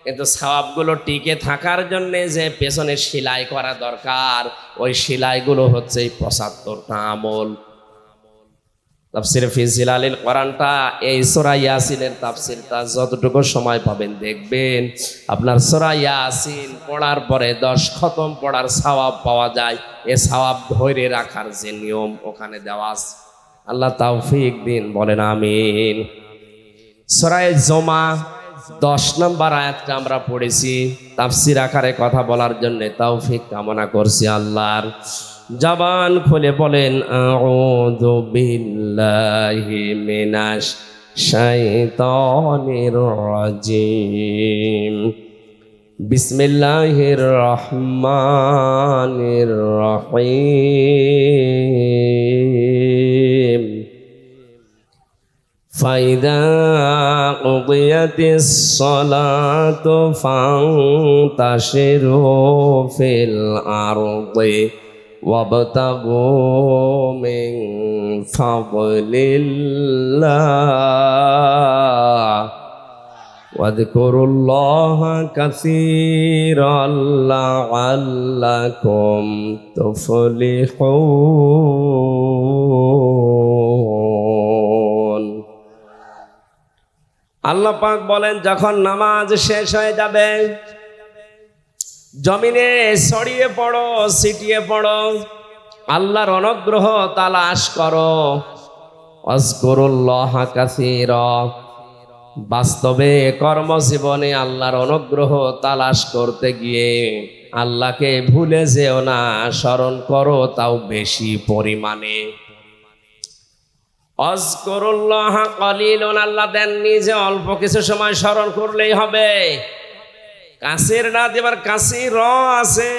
কিন্তু সওয়াবগুলো টিকে থাকার জন্য যে পেছনে সেলাই করা দরকার, ওই সেলাইগুলো হচ্ছে এই ৭৫টা আমল। তাফসিরে ফি জিলালিল কোরআনটা, এই সূরা ইয়াসিনের তাফসিরটা যতটুকু সময় পাবেন দেখবেন, আপনার সূরা ইয়াসিন পড়ার পরে 10 খতম পড়ার সওয়াব পাওয়া যায়। এ সওয়াব ধরে রাখার যে নিয়ম ওখানে দেওয়া আছে। আল্লাহ তৌফিক দিন, বলেন আমিন। সূরা জুমা 10 নম্বর আয়াতটা আমরা পড়েছি, তাফসির আকারে কথা বলার জন্য তৌফিক কামনা করছি আল্লাহর। জবান খুলে বলেন আউযু বিল্লাহি মিনাশ শাইতানির রাজিম। বিসমিল্লাহির রহমানির রহিম। ফাইদা কুদিয়াতিস সালাতু ফান্তাশিরু ফিল আরদি ওয়াবতাগু মিন ফাদলিল্লাহ ওয়াযকুরুল্লাহা কাসীরান লাআল্লাকুম তুফলিহুন। আল্লাহ পাক বলেন, যখন নামাজ শেষ হয়ে যাবে, জমিনে ছড়িয়ে পড়ো, ছিটিয়ে পড়ো, আল্লাহর অনুগ্রহ তালাশ করো। আযকুরুল্লাহা কাসীরা, বাস্তবে কর্মজীবনে আল্লাহর অনুগ্রহ তালাশ করতে গিয়ে আল্লাহকে ভুলে যেও না, স্মরণ করো তাও বেশি পরিমাণে। আযকুরুল্লাহা কালিলুন, আল্লাহ দেননি যে অল্প কিছু সময় স্মরণ করলেই হবে। কাসির না দেবার কাসির আছে।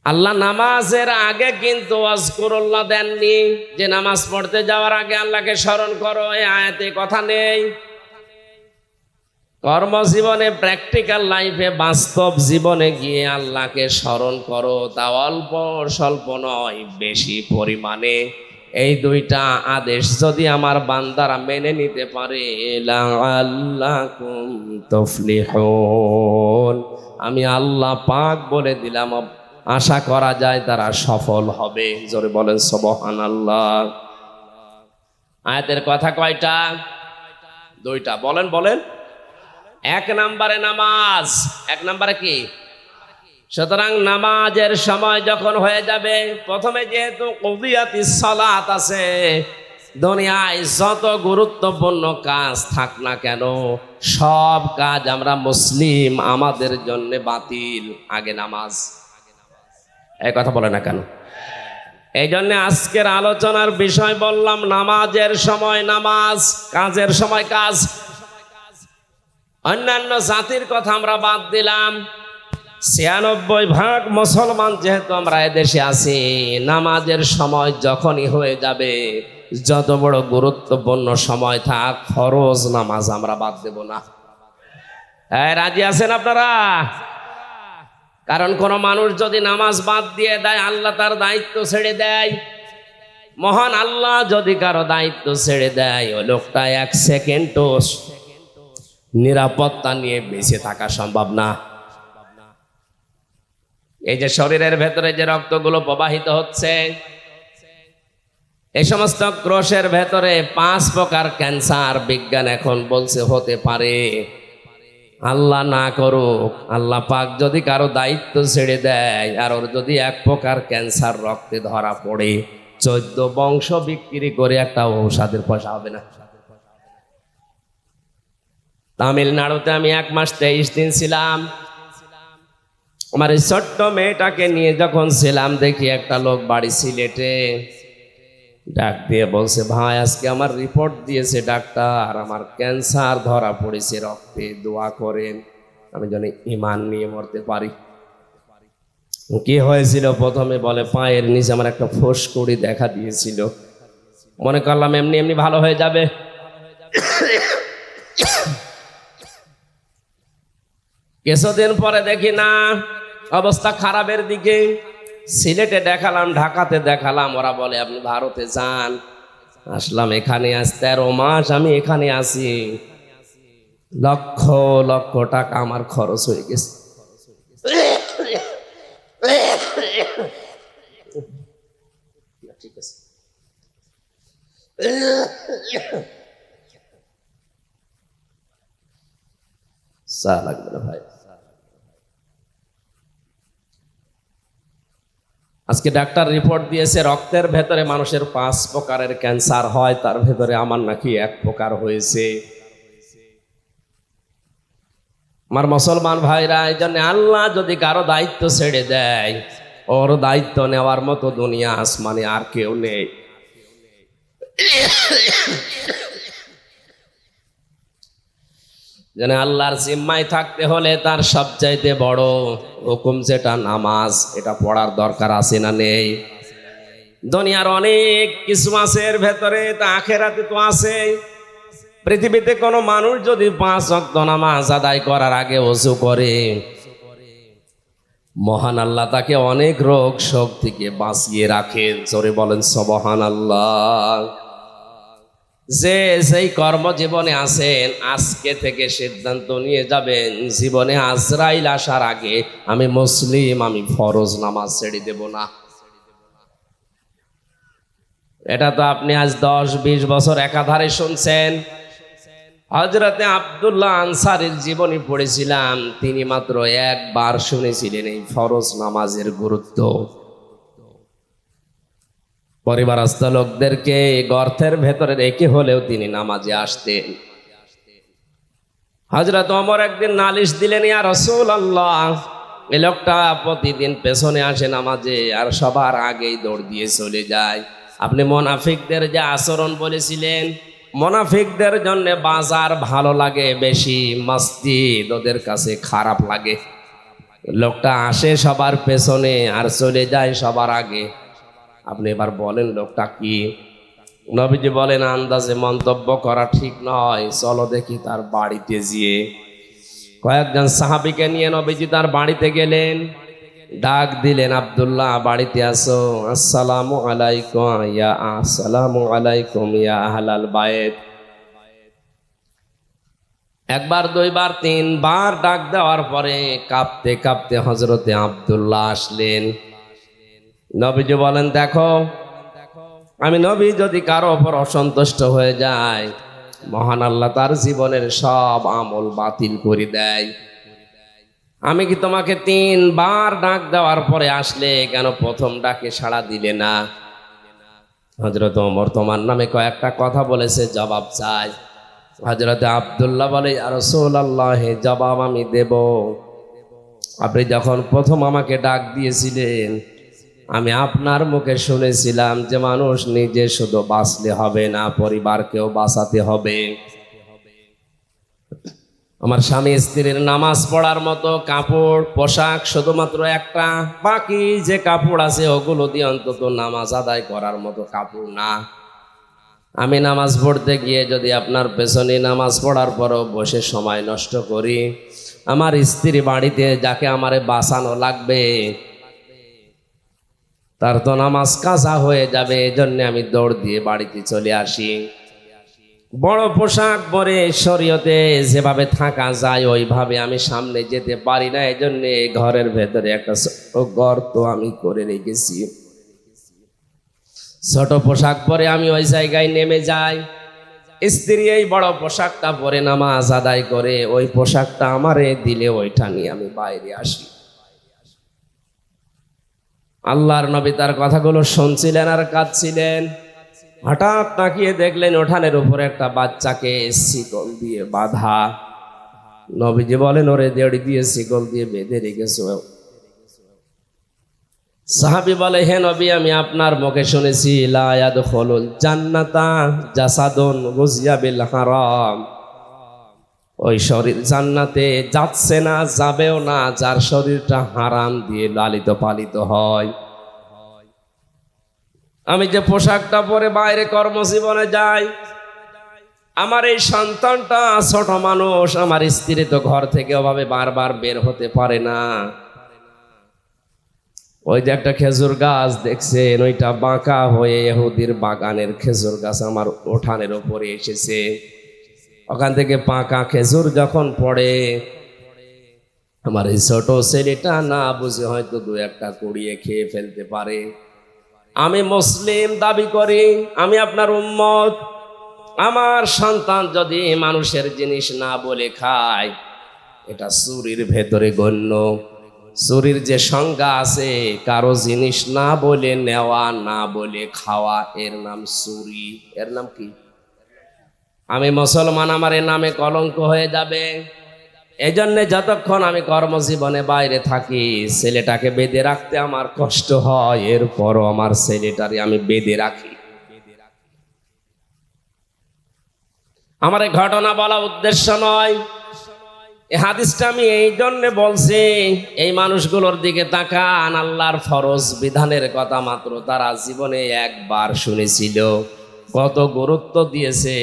আল্লাহ নামাজের আগে কিন্তু আযকুরুল্লাহ দেননি, যে নামাজ পড়তে যাওয়ার আগে আল্লাহকে স্মরণ করো, এই আয়াতে কথা নেই। কর্মজীবনে, প্র্যাকটিক্যাল লাইফে, বাস্তব জীবনে গিয়ে আল্লাহকে স্মরণ করো, তা অল্প স্বল্প নয়, বেশি পরিমাণে। এই দুইটা আদেশ যদি আমার বান্দারা মেনে নিতে পারে, লাআল্লাকুম তুফলিহুন, আমি আল্লাহ পাক বলে দিলাম, আশা করা যায় তারা সফল হবে। জোরে বলেন সুবহানাল্লাহ। আয়াতের কথা কয়টা? দুইটা। বলেন বলেন। 1 নম্বরে নামাজ। 1 নম্বরে কি? সুতরাং নামাজের সময় যখন হয়ে যাবে, প্রথমে যেহেতু কুদিয়াতিস সালাত আছে, দুনিয়ায় যত গুরুত্বপূর্ণ কাজ থাক না কেন, সব কাজ আমরা মুসলিম, আমাদের জন্য বাতিল। আগে নামাজ। এই কথা বলে না কেন? এই জন্য আজকের আলোচনার বিষয় বললাম, নামাজের সময় নামাজ, কাজের সময় কাজ। অন্যান্য জাতির কথা আমরা বাদ দিলাম। ৯৬% মুসলমান যেহেতু আমরা এদেশে আছি, নামাজের সময় যখনই হয়ে যাবে, যত বড় গুরুত্বপূর্ণ সময় থাক, ফরজ নামাজ আমরা বাদ দেব না। রাজি আছেন আপনারা? কারণ কোন মানুষ যদি নামাজ বাদ দিয়ে দেয়, আল্লাহ তার দায়িত্ব ছেড়ে দেয়। মহান আল্লাহ যদি কারো দায়িত্ব ছেড়ে দেয়, ওই লোকটা 1 সেকেন্ডও নিরাপত্তা নিয়ে বেঁচে থাকা সম্ভব না। এই যে শরীরের ভেতরে যে রক্তগুলো প্রবাহিত হচ্ছে, এই সমস্ত কোষের ভেতরে 5 প্রকার ক্যান্সার বিজ্ঞান এখন বলছে হতে পারে। আল্লাহ না করুক, আল্লাহ পাক যদি কারো দায়িত্ব ছেড়ে দেয়, আর ওর যদি 1 প্রকার ক্যান্সার রক্তে ধরা পড়ে, 14 বংশ বিক্রি করে একটা ঔষধের পয়সা হবে না। তামিলনাড়ুতে আমি 1 মাস 23 দিন ছিলাম। আমার এই ছোট্ট মেয়েটাকে নিয়ে যখন ছিলাম, দেখি একটা লোক বাড়ি সিলেটে ডাক দিয়ে বলছে, ভাই আজকে আমার রিপোর্ট দিয়েছে ডাক্তার, আমার ক্যান্সার ধরা পড়েছে রক্তে, দোয়া করেন আমি যেন ঈমান নিয়ে মরতে পারি। কি হয়েছিল? প্রথমে বলে পায়ের নিচে আমার একটা ফুসকুড়ি দেখা দিয়েছিল। মনে করলাম এমনি এমনি ভালো হয়ে যাবে। কিছুদিন পরে দেখি না, অবস্থা খারাপের দিকে। সিলেটে দেখালাম, ঢাকাতে দেখালাম, ওরা বলে আপনি ভারতে যান। আসলাম এখানে, আজ 13 মাস আমি এখানে আছি। লক্ষ লক্ষ টাকা আমার খরচ হয়ে গেছে। ঠিক আছে, চা লাগবে না ভাই। আজকে ডাক্তার রিপোর্ট দিয়েছে রক্তের ভেতরে মানুষের 5 প্রকারের ক্যান্সার হয়, তার ভেতরে আমার নাকি 1 প্রকার হয়েছে। আমার মুসলমান ভাইরা, এই জন্য আল্লাহ যদি কারো দায়িত্ব ছেড়ে দেয়, ওর দায়িত্ব নেওয়ার মতো দুনিয়া আসমানে আর কেউ নেই। যেন আল্লাহর জিম্মায় থাকতে হলে তার সবচাইতে বড় হুকুম যেটা নামাজ, এটা পড়ার দরকার আছে না নেই? দুনিয়ার অনেক কিছু আছে, এর ভেতরে তা আখেরাতে তো আছে। পৃথিবীতে কোনো মানুষ যদি 5 ওয়াক্ত নামাজ আদায় করার আগে ওযু করে, মহান আল্লাহ তাকে অনেক রোগ শোক থেকে বাঁচিয়ে রাখেন। জোরে বলেন সুবহানাল্লাহ। যে যেই কর্মজীবনে আছেন, আজকে থেকে সিদ্ধান্ত নিয়ে যাবেন, জীবনে আজরাইল আসার আগে আমি মুসলিম, আমি ফরজ নামাজ ছেড়ে দেব না। এটা তো আপনি আজ 10-20 বছর একাধারে শুনছেন। হযরতে আব্দুল্লাহ আনসারীর জীবনী পড়েছিলাম, তিনি মাত্র একবার শুনেছিলেন এই ফরজ নামাজের গুরুত্ব। পরিবারস্থ লোকদেরকে গর্তের ভেতরে রেখে হলেও তিনি নামাজে আসতেন। হযরত ওমর একদিন নালিশ দিলেন, ইয়া রাসূলুল্লাহ, এই লোকটা প্রতিদিন পেছনে আসে নামাজে আর সবার আগেই দৌড় দিয়ে চলে যায়। আপনি মুনাফিকদের যে আচরণ বলেছিলেন, মুনাফিকদের জন্য বাজার ভালো লাগে বেশি, মসজিদ ওদের কাছে খারাপ লাগে। লোকটা আসে সবার পেছনে আর চলে যায় সবার আগে। আপনি এবার বলেন লোকটা কি? নবীজি বলেন, আন্দাজে মন্তব্য করা ঠিক নয়, চলো দেখি তার বাড়িতে গিয়ে। কয়েকজন সাহাবীকে নিয়ে নবীজি তার বাড়িতে গেলেন। ডাক দিলেন, আব্দুল্লাহ বাড়িতে আসো। আসসালামু আলাইকুম ইয়া আসসালামু আলাইকুম ইয়া আহলাল বাইত। একবার, দুইবার, 3বার ডাক দেওয়ার পরে কাঁপতে কাঁপতে হযরতে আব্দুল্লাহ আসলেন। নবীজি বলেন, দেখো, আমি নবী যদি কারো ওপর অসন্তুষ্ট হয়ে যায়, মহান আল্লাহ তার জীবনের সব আমল বাতিল করে দেয়। আমি কি তোমাকে 3বার ডাক দেওয়ার পরে আসলে কেন প্রথম ডাকে সাড়া দিলে না? হযরত ওমর তোমার নামে কয়েকটা কথা বলেছে, জবাব চাই। হযরতে আব্দুল্লাহ বলে, ইয়া রাসূলুল্লাহ, জবাব আমি দেব। আপনি যখন প্রথম আমাকে ডাক দিয়েছিলেন, আমি আপনার মুখে শুনেছিলাম যে মানুষ নিজে শুধু বাঁচলে হবে না, পরিবারকেও বাঁচাতে হবে। আমার স্বামী স্ত্রীর নামাজ পড়ার মতো কাপড় পোশাক শুধুমাত্র একটা, বাকি যে কাপড় আছে ওগুলো দিয়ে অন্তত নামাজ আদায় করার মতো কাপড় না। আমি নামাজ পড়তে গিয়ে যদি আপনার পেছনে নামাজ পড়ার পরও বসে সময় নষ্ট করি, আমার স্ত্রী বাড়িতে যাকে আমারে বাঁচানো লাগবে তার তো নামাজ কাজা হয়ে যাবে। এজন্য আমি দৌড় দিয়ে বাড়িতে চলে আসি। বড় পোশাক পরে শরীয়তে যেভাবে থাকা যায় ওইভাবে আমি সামনে যেতে পারি না, এজন্য ঘরের ভেতরে একটা গর্ত আমি করে রেখেছি। ছোট পোশাক পরে আমি ওই জায়গায় নেমে যাই। স্ত্রী এই বড় পোশাকটা পরে নামাজ আদায় করে, ওই পোশাকটা আমারে দিলে ওইটা নিয়ে আমি বাইরে আসি। আল্লাহর নবী তার কথাগুলো শুনছিলেন আর কাঁদছিলেন। হঠাৎ তাকিয়ে দেখলেন উঠানের উপরে একটা বাচ্চাকে শিকল দিয়ে বাঁধা। নবীজি বলেন, ওরে দেড়ি দিয়ে শিকল দিয়ে বেঁধে রেখেছ। সাহাবী বলে, হে নবী, আমি আপনার মুখে শুনেছি লা ইয়াদখুলুল জান্নাতা জাসাদুন গুযিয়া বিল হারাম। ওই শরীর জান্নাতে যাচ্ছে না, যাবেও না যার শরীরটা হারাম দিয়ে লালিত পালিত হয়। আমি যে পোশাকটা পরে বাইরে কর্মজীবনে যাই, আমার এই সন্তানটা ছোট মানুষ, আমার স্ত্রী তো ঘর থেকে ওভাবে বারবার বের হতে পারে না। ওই যে একটা খেজুর গাছ দেখছেন, ওইটা বাঁকা হয়ে ইহুদির বাগানের খেজুর গাছ আমার উঠানের উপরে এসেছে। ওখান থেকে পাকা খেজুর যখন পড়ে, আমার এই ছোট ছেলেটা না বুঝে হয়তো দু একটা কুড়িয়ে খেয়ে ফেলতে পারে। আমি মুসলিম দাবি করি, আমি আপনার উম্মত। আমার সন্তান যদি মানুষের জিনিস না বলে খায়, এটা চুরির ভেতরে গণ্য। চুরির যে সংজ্ঞা আছে, কারো জিনিস না বলে নেওয়া, না বলে খাওয়া, এর নাম চুরি। এর নাম কি? আমি মুসলমান, আমার এ নামে কলঙ্ক হয়ে যাবে। এই জন্যে যতক্ষণ আমি কর্মজীবনে বাইরে থাকি, ছেলেটাকে বেঁধে রাখতে আমার কষ্ট হয়, এরপরও আমার ছেলেটারে আমি বেঁধে রাখি। আমার এই ঘটনা বলা উদ্দেশ্য নয়, এই হাদিসটা আমি এই জন্যে বলছি, এই মানুষগুলোর দিকে তাকান। আল্লাহর ফরজ বিধানের কথা মাত্র তারা জীবনে একবার শুনেছিল, কত গুরুত্ব দিয়েছে।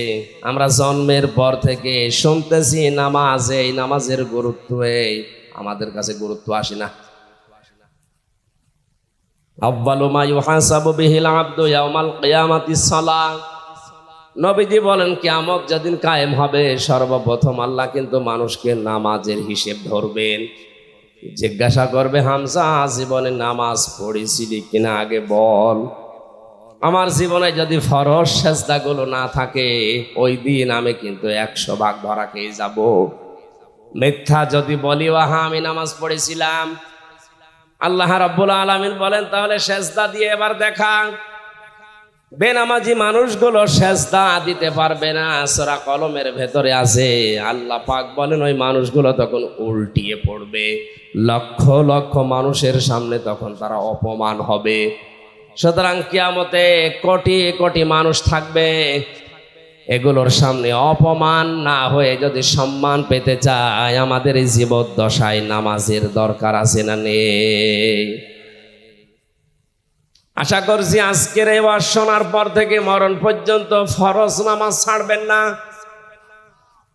আমরা জন্মের পর থেকে শুনতেছি নামাজ, এই নামাজের গুরুত্ব, এই আমাদের কাছে গুরুত্ব আসে না। আউয়ালু মা ইউহাসাবু বিহিল আবদু ইয়াউমাল কিয়ামাতিস সালাহ। নবীজি বলেন, কিয়ামত যেদিন কায়েম হবে, সর্বপ্রথম আল্লাহ কিন্তু মানুষকে নামাজের হিসেব ধরবেন। জিজ্ঞাসা করবে, হামজা জীবনে নামাজ পড়েছিলি কিনা আগে বল। আমার জীবনে যদি ফরজ সেজদাগুলো না থাকে, ওই দিন আমি কিন্তু 100 ভাগ ধরা খেয়ে যাব। মিথ্যা যদি বলি, ওয়াহা আমি নামাজ পড়েছিলাম, আল্লাহ রাব্বুল আলামিন বলেন, তাহলে সেজদা দিয়ে এবার দেখা। বেনামাজি মানুষগুলো সেজদা দিতে পারবে না, সূরা কলমের ভেতরে আছে। আল্লাহ পাক বলেন, ওই মানুষগুলো তখন উল্টিয়ে পড়বে, লক্ষ লক্ষ মানুষের সামনে তখন তারা অপমান হবে। সুতরাং কিয়ামতে কোটি কোটি মানুষ থাকবে, এগুলোর সামনে অপমান না হয়ে যদি সম্মান পেতে চায়, আমাদের এই জীবদ্দশায় নামাজের দরকার আছে না নেই? আশা করছি আজকের এই ওয়াজ শোনার পর থেকে মরণ পর্যন্ত ফরজ নামাজ ছাড়বেন না।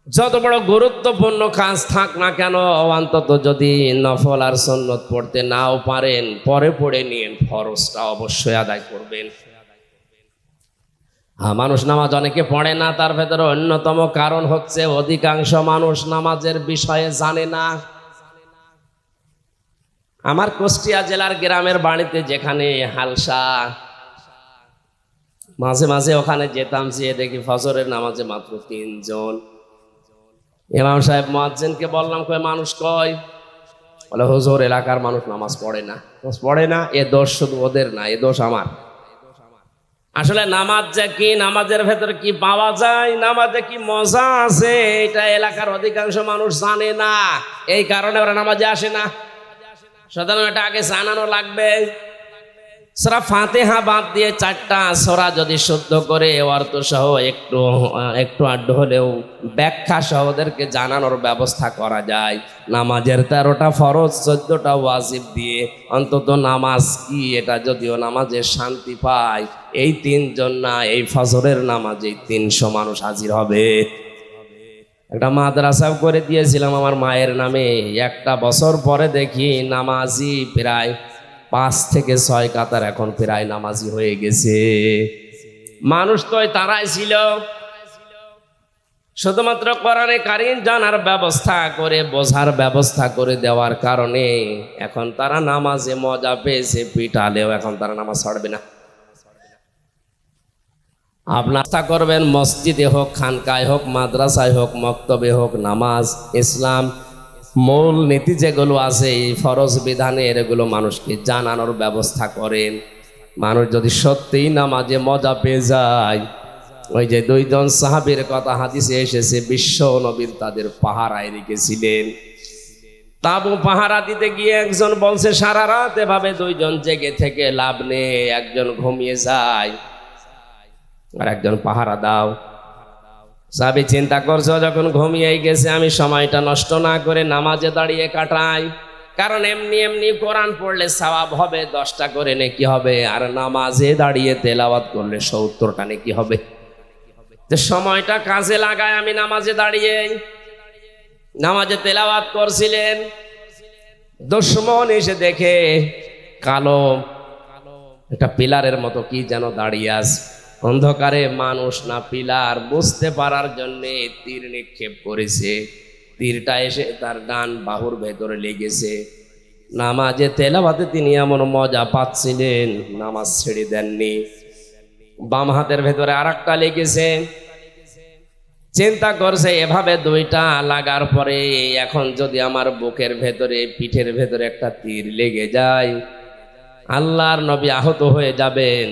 যত বড় গুরুত্বপূর্ণ কাজ থাক না কেন, অন্তত যদি নফল আর সুন্নত পড়তে নাও পারেন, পরে পড়ে নিন, ফরজটা অবশ্যই আদায় করবেন। মানুষ নামাজ অনেকে পড়ে না, তার ভেতরে অন্যতম কারণ হচ্ছে অধিকাংশ মানুষ নামাজের বিষয়ে জানে না। আমার কুষ্টিয়া জেলার গ্রামের বাড়িতে যেখানে হালসা, মাঝে মাঝে ওখানে যেতাম, যেয়ে দেখি ফজরের নামাজে মাত্র 3 জন। ইমাম সাহেব মুয়াজ্জিনকে বললাম, কই মানুষ কই? বলে, হুজুর এলাকার মানুষ নামাজ পড়ে না। পড়ে না, এ দোষ শুধু ওদের না, এ দোষ আমার। আসলে নামাজ যে কি, নামাজের ভেতরে কি পাওয়া যায়, নামাজে কি মজা আছে, এটা এলাকার অধিকাংশ মানুষ জানে না। এই কারণে ওরা নামাজে আসে না। সুতরাং এটা আগে জানানো লাগবে। সূরা ফাতিহা বাদ দিয়ে 4টা সূরা যদি শুদ্ধ করে অর্থ সহ একটু আড্ডু হলেও ব্যাখ্যা সহ ওদেরকে জানানোর ব্যবস্থা করা যায়, নামাজের 13টা ফরজ 14টা ওয়াজিব দিয়ে অন্তত নামাজ কি এটা যদিও নামাজের শান্তি পায়, এই 3 জন না, এই ফজরের নামাজে 300 মানুষ হাজির হবে। একটা মাদ্রাসাও করে দিয়েছিলাম আমার মায়ের নামে। 1টা বছর পরে দেখি নামাজি প্রায় 5 থেকে 6 কাতার এখন প্রায় নামাজি হয়ে গেছে। মানুষ তো তারাই ছিল, শুধুমাত্র কোরআনে কারীম জানার ব্যবস্থা করে, বোঝার ব্যবস্থা করে দেওয়ার কারণে এখন তারা নামাজে মজা পেয়েছে, পিটালেও এখন তারা নামাজ ছাড়বে না। আপনার আশা করবেন মসজিদে হোক, খানকায় হোক, মাদ্রাসায় হোক, মক্তবে হোক, নামাজ ইসলাম মূল নীতি যেগুলো আছে, এই ফরজ বিধানে এগুলো মানুষকে জানানোর ব্যবস্থা করেন। মানুষ যদি সত্যিই নামাজে মজা পেয়ে যায়, ওই যে 2 জন সাহাবীর কথা হাদিসে এসেছে, বিশ্ব নবীর তাদের পাহারায় রেখেছিলেন। তাবু পাহারা দিতে গিয়ে একজন বলছে, সারা রাত এভাবে 2 জন জেগে থেকে লাভ নেই, একজন ঘুমিয়ে যায় আর একজন পাহারা দাও। সাহাবী চিন্তা করছে, যখন ঘুমিয়ে গেছে আমি সময়টা নষ্ট না করে নামাজে দাঁড়িয়ে কাটাই, কারণ এমনি এমনি কোরআন পড়লে সওয়াব হবে, 10টা করে নেকি হবে, আর নামাজে দাঁড়িয়ে তেলাওয়াত করলে 70টা নেকি হবে। যে সময়টা কাজে লাগায় আমি নামাজে দাঁড়িয়ে নামাজে তেলাওয়াত করছিলেন। দুশমন এসে দেখে কালো একটা পিলারের মতো কি যেন দাঁড়িয়ে আছে, অন্ধকারে মানুষ না পিলার বুঝতে পারার জন্য তীর নিক্ষেপ করেছে। তীরটা এসে তার ডান বাহুর ভেতরে লেগেছে। নামাজে তেলাওয়াতে তিনি এমন মজা পাচ্ছিলেন, নামাজ ছেড়ে দেননি। বাম হাতের ভেতরে আরেকটা লেগেছে। চিন্তা করছে এভাবে দুইটা লাগার পরে এখন যদি আমার বুকের ভেতরে পিঠের ভেতরে একটা তীর লেগে যায়, আল্লাহর নবী আহত হয়ে যাবেন।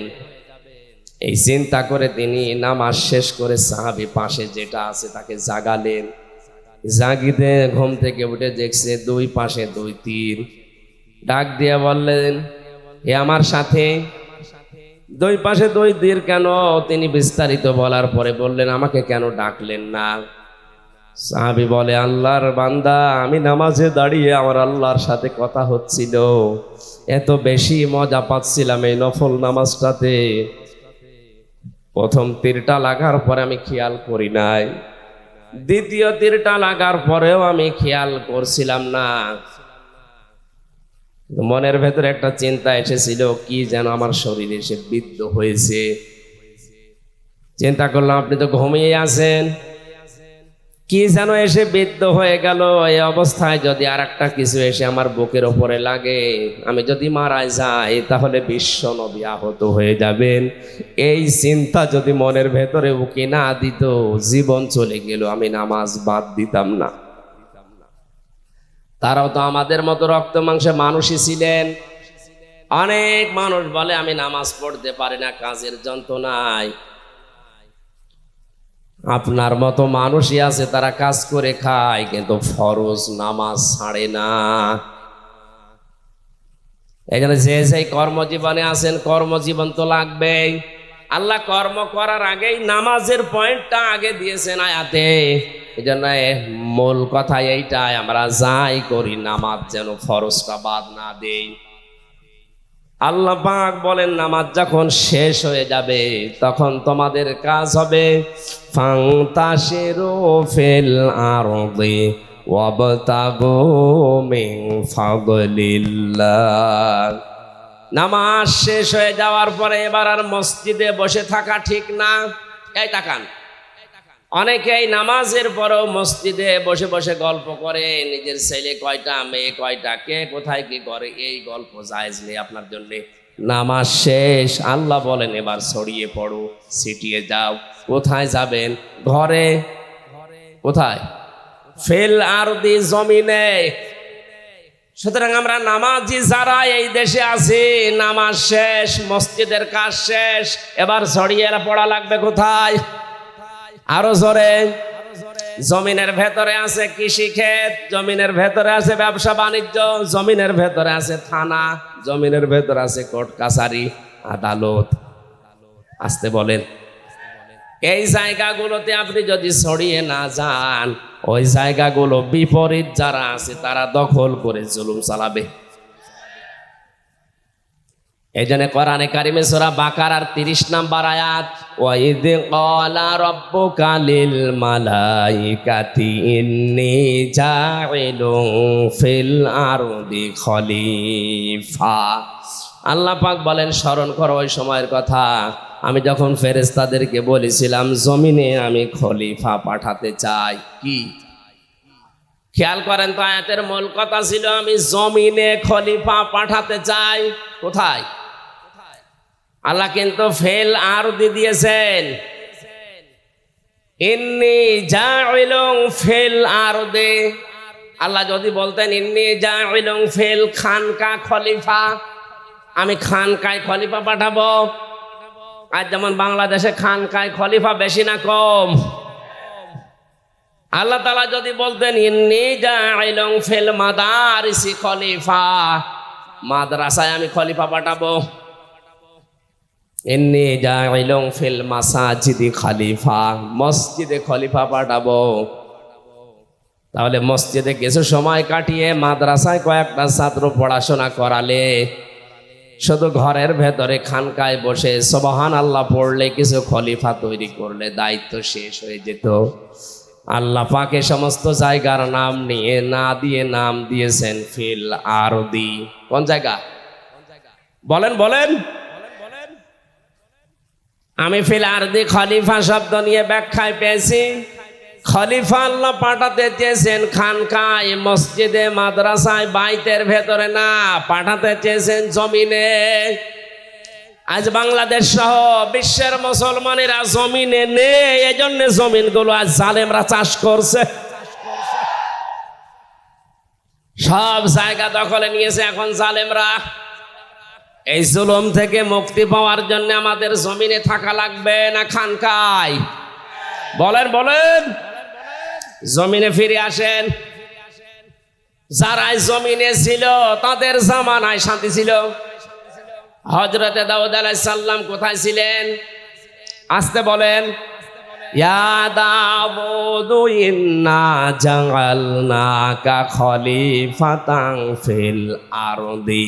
এই চিন্তা করে তিনি নামাজ শেষ করে সাহাবী পাশে যেটা আছে তাকে জাগালেন। জাগিতে ঘুম থেকে উঠে দেখছে দুই পাশে দুই তীর। ডাক দিয়ে বললেন, এ আমার সাথে দুই পাশে দুই তীর কেন? তিনি বিস্তারিত বলার পরে বললেন, আমাকে কেন ডাকলেন না? সাহাবী বলে, আল্লাহর বান্দা, আমি নামাজে দাঁড়িয়ে আমার আল্লাহর সাথে কথা হচ্ছিল, এত বেশি মজা পাচ্ছিলাম এই নফল নামাজটাতে। প্রথম তীরটা লাগার পরে আমি খেয়াল করি নাই, দ্বিতীয় তীরটা লাগার পরেও আমি খেয়াল করছিলাম না। মনের ভেতরে একটা চিন্তা এসেছিল, কি যেন আমার শরীরে এসে বিদ্ধ হয়েছে। চিন্তা করলাম আপনি তো ঘুমিয়ে আছেন, কি যেন এসে বিদ্ধ হয়ে গেল। এই অবস্থায় যদি আর একটা কিছু এসে আমার বুকের ওপরে লাগে, আমি যদি মারা যাই তাহলে বিশ্ব নবী আহত হয়ে যাবেন। এই চিন্তা যদি মনের ভেতরে উকি না দিত, জীবন চলে গেল, আমি নামাজ বাদ দিতাম না। তারাও তো আমাদের মতো রক্ত মাংসে মানুষই ছিলেন। অনেক মানুষ বলে আমি নামাজ পড়তে পারি না, কাজের যন্ত্রণায়। আপনার মতো মানুষই আছে, তারা কাজ করে খায় কিন্তু ফরজ নামাজ ছাড়ে না। এখানে যে সেই কর্মজীবনে আছেন, কর্মজীবন তো লাগবেই। আল্লাহ কর্ম করার আগেই নামাজের পয়েন্টটা আগে দিয়েছেন আয়াতে। এই জন্য মূল কথা এইটাই, আমরা যাই করি নামাজ যেন ফরজটা বাদ না দেই। আল্লাহ পাক বলেন, নামাজ যখন শেষ হয়ে যাবে তখন তোমাদের কাজ হবে ফান্তাশিরু ফিল আরদি ওয়াবতাগু মিন ফাদলিল্লাহ। নামাজ শেষ হয়ে যাওয়ার পরে এবার আর মসজিদে বসে থাকা ঠিক না। এই তাকান, অনেকেই নামাজের পরেও মসজিদে বসে বসে গল্প করে, নিজের ছেলে কয়টা, মেয়ে কয়টা, কে কোথায় কি করে, এই গল্প জায়েজ নেই আপনার জন্য। নামাজ শেষ, আল্লাহ বলেন এবার ছড়িয়ে পড়ো, ছিটিয়ে যাও। কোথায় যাবেন? ঘরে। কোথায়? ফিল আরদি, জমিনে। সুতরাং আমরা নামাজি যারা এই দেশে আছি, নামাজ শেষ, মসজিদের কাজ শেষ, এবার ছড়িয়ে পড়া লাগবে কোথায়? আরো জোরে। জমিনের ভেতরে আছে কৃষি ক্ষেত, জমিনের ভেতরে আছে ব্যবসা বাণিজ্য, জমিনের ভেতরে আছে থানা, জমিনের ভেতরে আছে কোর্ট কাছারি, আদালত। আসতে বলেন। এই জায়গাগুলোতে আপনি যদি ছড়িয়ে না যান, ওই জায়গাগুলো বিপরীত যারা আছে তারা দখল করে জুলুম চালাবে। এই জন্য কোরআনে কারিমে সূরা বাকারার 30 নম্বর আয়াত, ওয়াইদ ক্বালা রাব্বুকা লিল মালাইকাতি ইন্নী জাইলুন ফিল আরদি খলিফা। আল্লাহ পাক বলেন, স্মরণ করো ওই সময়ের কথা, আমি যখন ফেরেশতাদেরকে বলেছিলাম জমিনে আমি খলিফা পাঠাতে চাই। কি খেয়াল করেন তো, আয়াতের মূল কথা ছিল আমি জমিনে খলিফা পাঠাতে চাই। কোথায়? আল্লাহ কিন্তু ফেল আরদি দিয়েছেন, ইন্নী জাইলুন ফিল আরদি। আল্লাহ যদি বলতেন ইন্নী জাইলুন ফিল খানকা খলিফা, আমি খানকায় খলিফা পাঠাবো। আজ যেমন বাংলাদেশে খানকায় খলিফা বেশি না কম? আল্লাহ তাআলা যদি বলতেন ইন্নী জাইলুন ফিল মাদারিসি খলিফা, মাদ্রাসায় আমি খলিফা পাঠাবো। ইন্নী জাইলুন ফিল মাসাজিদি খলিফা, মসজিদে খলিফা পাঠাবো। তাহলে মসজিদে কিছু সময় কাটিয়ে মাদ্রাসায় কয়েকটা ছাত্র পড়াশোনা করালে, শুধু ঘরের ভেতরে খানকায় বসে সুবহানাল্লাহ পড়লে, কিছু খলিফা তৈরি করলে দায়িত্ব শেষ হয়ে যেত। আল্লাহ পাকে সমস্ত জায়গার নাম নিয়ে না দিয়ে নাম দিয়েছেন ফিল আরদি। কোন জায়গা? বলেন বলেন। আমি ফিল আরদি খলিফা শব্দ নিয়ে ব্যাখ্যায় পেয়েছি, খলিফা আল্লাহ পাঠাতে চেয়েছেন খানকায়, মসজিদে, মাদ্রাসায়, বাইতের ভেতরে না, পাঠাতে চেয়েছেন জমিনে। আজ বাংলাদেশ সহ বিশ্বের মুসলমানেরা জমিনে নেই, এজন্য জমিনগুলো আজ জালেমরা চাষ করছে, সব জায়গা দখলে নিয়েছে এখন জালেমরা। এই জুলুম থেকে মুক্তি পাওয়ার জন্য আমাদের জমিনে থাকা লাগবে না খানকায়? বলেন বলেন, জমিনে ফিরে আসেন। যারা জমিনে ছিল তাদের জামানায় শান্তি ছিল। হযরতে দাউদ আলাইহিস সালাম কোথায় ছিলেন? আসতে বলেন। ইয়া দাউদু ইন্না জাআলনাকা খলিফাতান ফিল আরদি।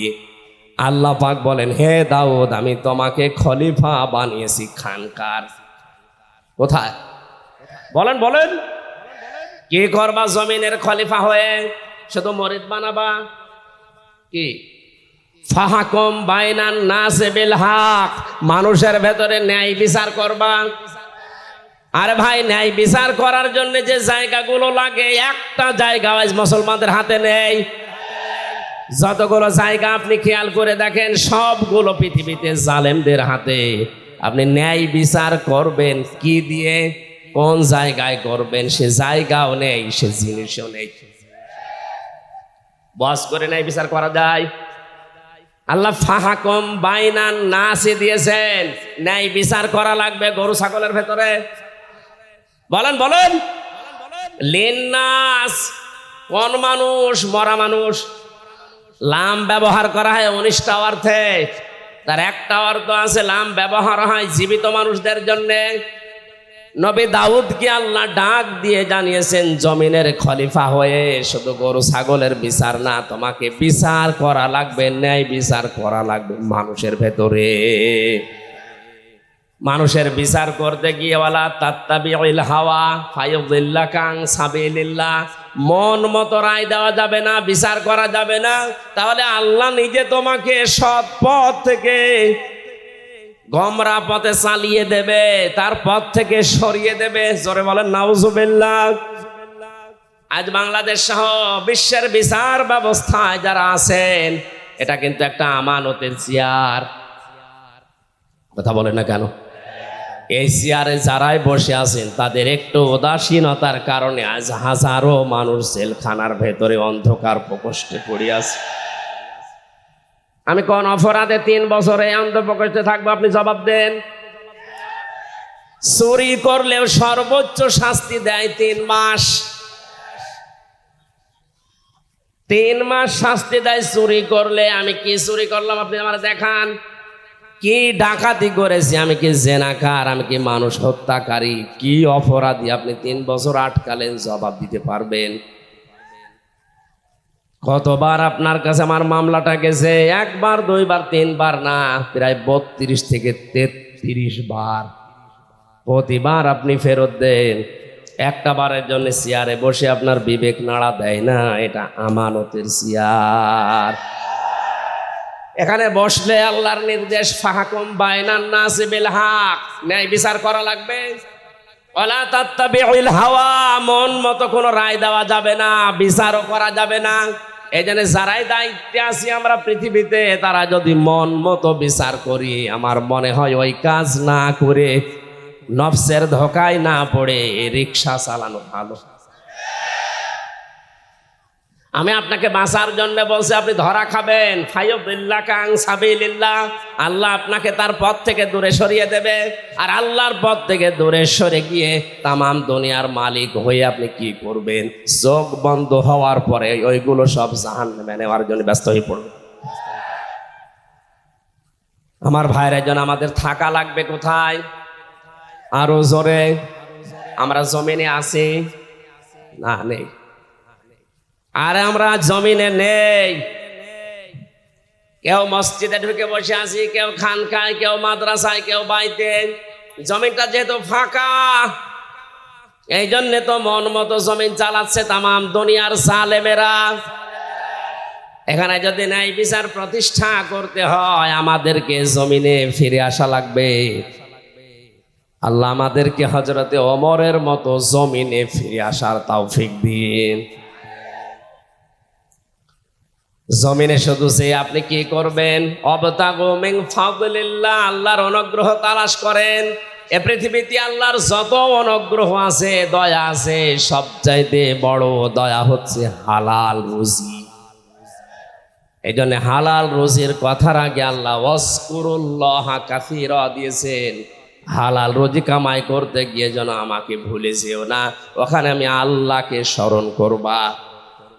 আল্লাহ পাক বলেন, হে দাউদ, আমি তোমাকে খলিফা বানিয়েছি খানকার। কোথায়? বলেন বলেন, কি করবা জমিনের খলিফা হয়ে? শুধু মরিদ বানাবা? কি ফাহাকুম বাইনান নাস বিল হক, মানুষের ভেতরে ন্যায় বিচার করবা? আরে ভাই, ন্যায় বিচার করার জন্য যে জায়গাগুলো লাগে, একটা জায়গা আজ মুসলমানদের হাতে নেই। যতগুলো জায়গা আপনি খেয়াল করে দেখেন, সবগুলো পৃথিবীতে জালেমদের হাতে। আপনি ন্যায় বিচার করবেন কি দিয়ে, কোন জায়গায় করবেন, সে জায়গাও নেই, সে জিনিসও নেই। বস করে ন্যায় বিচার করা যায়? আল্লাহ ফাহাকুম বাইনান নাসে দিয়েছেন, ন্যায় বিচার করা লাগবে গরু ছাগলের ভেতরে। বলেন বলেন, লিন্নাস, কোন মানুষ? মরা মানুষ। লাম ব্যবহার করা হয় 19টা অর্থে, তার একটা অর্থ আছে লাম ব্যবহার হয় জীবিত মানুষদের জন্য। নবী দাউদকে আল্লাহ ডাক দিয়ে জানিয়েছেন, জমিনের খলিফা হয়ে শুধু গরু ছাগলের বিচার না, তোমাকে বিচার করা লাগবে, ন্যায় বিচার করা লাগবে মানুষের ভেতরে। মানুষের বিচার করতে গিয়ে ওয়ালা তাত্তাবিউল হাওয়া ফায়ুদিল্লাকা আন সাবিলিল্লাহ, মন মতো রায় দেওয়া যাবে না, বিচার করা যাবে না। তাহলে আল্লাহ নিজে তোমাকে সৎ পথ থেকে গমরা পথে চালিয়ে দেবে, তার পথ থেকে সরিয়ে দেবে। জোরে বলেন নাউজুবিল্লাহ। আজ বাংলাদেশ সহ বিশ্বের বিচার ব্যবস্থায় যারা আছেন, এটা কিন্তু একটা আমানতের চেয়ার। কথা বলেন না কেন? এই চেয়ারে যারাই বসে আছেন, তাদের একটু উদাসীনতার কারণে আজ হাজারো মানুষ জেলখানার ভেতরে অন্ধকার প্রকোষ্ঠে পড়ে আছে। আমি কোন অপরাধে 3 বছরে অন্ধপ্রকোষ্ঠে থাকবো? আপনি জবাব দেন। চুরি করলেও সর্বোচ্চ শাস্তি দেয় 3 মাস। 3 মাস শাস্তি দেয় চুরি করলে। আমি কি চুরি করলাম আপনি আমার দেখান। কি ডাকাতি করেছি, আমি কি জেনাকার, আমি কি মানুষ হত্যাকারী, কি অপরাধী, আপনি 3 বছর আটকালেন, জবাব দিতে পারবেন? কতবার আপনার কাছে আমার মামলাটা গেছে? 1 বার 2 বার 3 বার না, প্রায় 32 থেকে 33 বার। প্রতিবার আপনি ফেরত দেন। একটা বারের জন্য চেয়ারে বসে আপনার বিবেক নাড়া দেয় না? এটা আমানতের চেয়ার। এখানে বসলে আল্লাহর নির্দেশ, ফাহাকুম বাইনান নাসি বিল হক, ন্যায় বিচার করা লাগবে। ওয়ালা তাত্তাবিউল হাওয়া, মন মতো কোনো রায় দেওয়া যাবে না, বিচারও করা যাবে না। এই জন্য যারাই দায়িত্বে আছি আমরা পৃথিবীতে, তারা যদি মন মতো বিচার করি, আমার মনে হয় ওই কাজ না করে, নফসের ধোকায় না পড়ে রিক্সা চালানো ভালো। আমি আপনাকে বাঁচার জন্য বলছি, আপনি ধরা খাবেন। ফায়ুদিল্লাকা আন সাবিলিল্লাহ, আল্লাহ আপনাকে তার পথ থেকে দূরে সরিয়ে দেবে। আর আল্লাহর পথ থেকে দূরে সরে গিয়ে তামাম দুনিয়ার মালিক হয়ে আপনি কি করবেন? চোখ বন্ধ হওয়ার পরে ওইগুলো সব জাহান্নামে নেওয়ার জন্য ব্যস্ত হয়ে পড়বে। আমার ভাইরা জন, আমাদের থাকা লাগবে কোথায়? আরো জোরে। আমরা জমিনে আছি না? নেই। আরে আমরা জমিনে নেই। কেউ মসজিদে ঢুকে বসে আছি, কেউ খানকায়, কেউ মাদ্রাসায়, কেউ বাইতে। জমিনটা যেহেতু ফাঁকা, এই জন্য তো মন মতো জমিন চালাচ্ছে তামাম দুনিয়ার জালেমেরা। এখানে যদি ন্যায় বিচার প্রতিষ্ঠা করতে হয়, আমাদেরকে জমিনে ফিরে আসা লাগবে। আল্লাহ আমাদেরকে হযরতে ওমরের মতো জমিনে ফিরে আসার তৌফিক দিন। জমিনে শুধু যে আপনি কি করবেন, অবতাগু মিন ফাদলিল্লাহ, আল্লাহর অনুগ্রহ তালাশ করেন। এ পৃথিবীতে আল্লাহর যত অনুগ্রহ আছে, দয়া আছে, সবচাইতে বড় দয়া হচ্ছে হালাল রুজি। এই জন্য হালাল রুজির কথার আগে আল্লাহ ওয়াজকুরুল্লাহ কাসীরা দিয়েছেন। হালাল রুজি কামাই করতে গিয়ে যেন আমাকে ভুলে যেও না, ওখানে আমি আল্লাহকে স্মরণ করবা।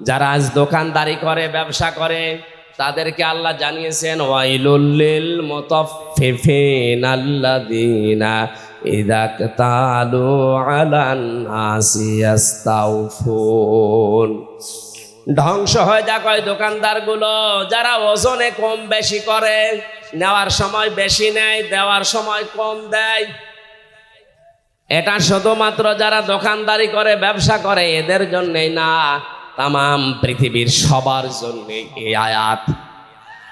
যারা আজ দোকানদারি করে, ব্যবসা করে, তাদেরকে আল্লাহ জানিয়েছেন ওয়াইলুল লিল মুতাফফিফিন আল্লাযীনা ইযা ক্তালু আলান নাসি ইস্তাউফুন। ধ্বংস হয়ে যাক ওই দোকানদারগুলো যারা ওজনে কম বেশি করে, নেওয়ার সময় বেশি নেয়, দেওয়ার সময় কম দেয়। এটা শুধুমাত্র যারা দোকানদারি করে, ব্যবসা করে, এদের জন্যই না, তামাম পৃথিবীর সবার জন্য এই আয়াত।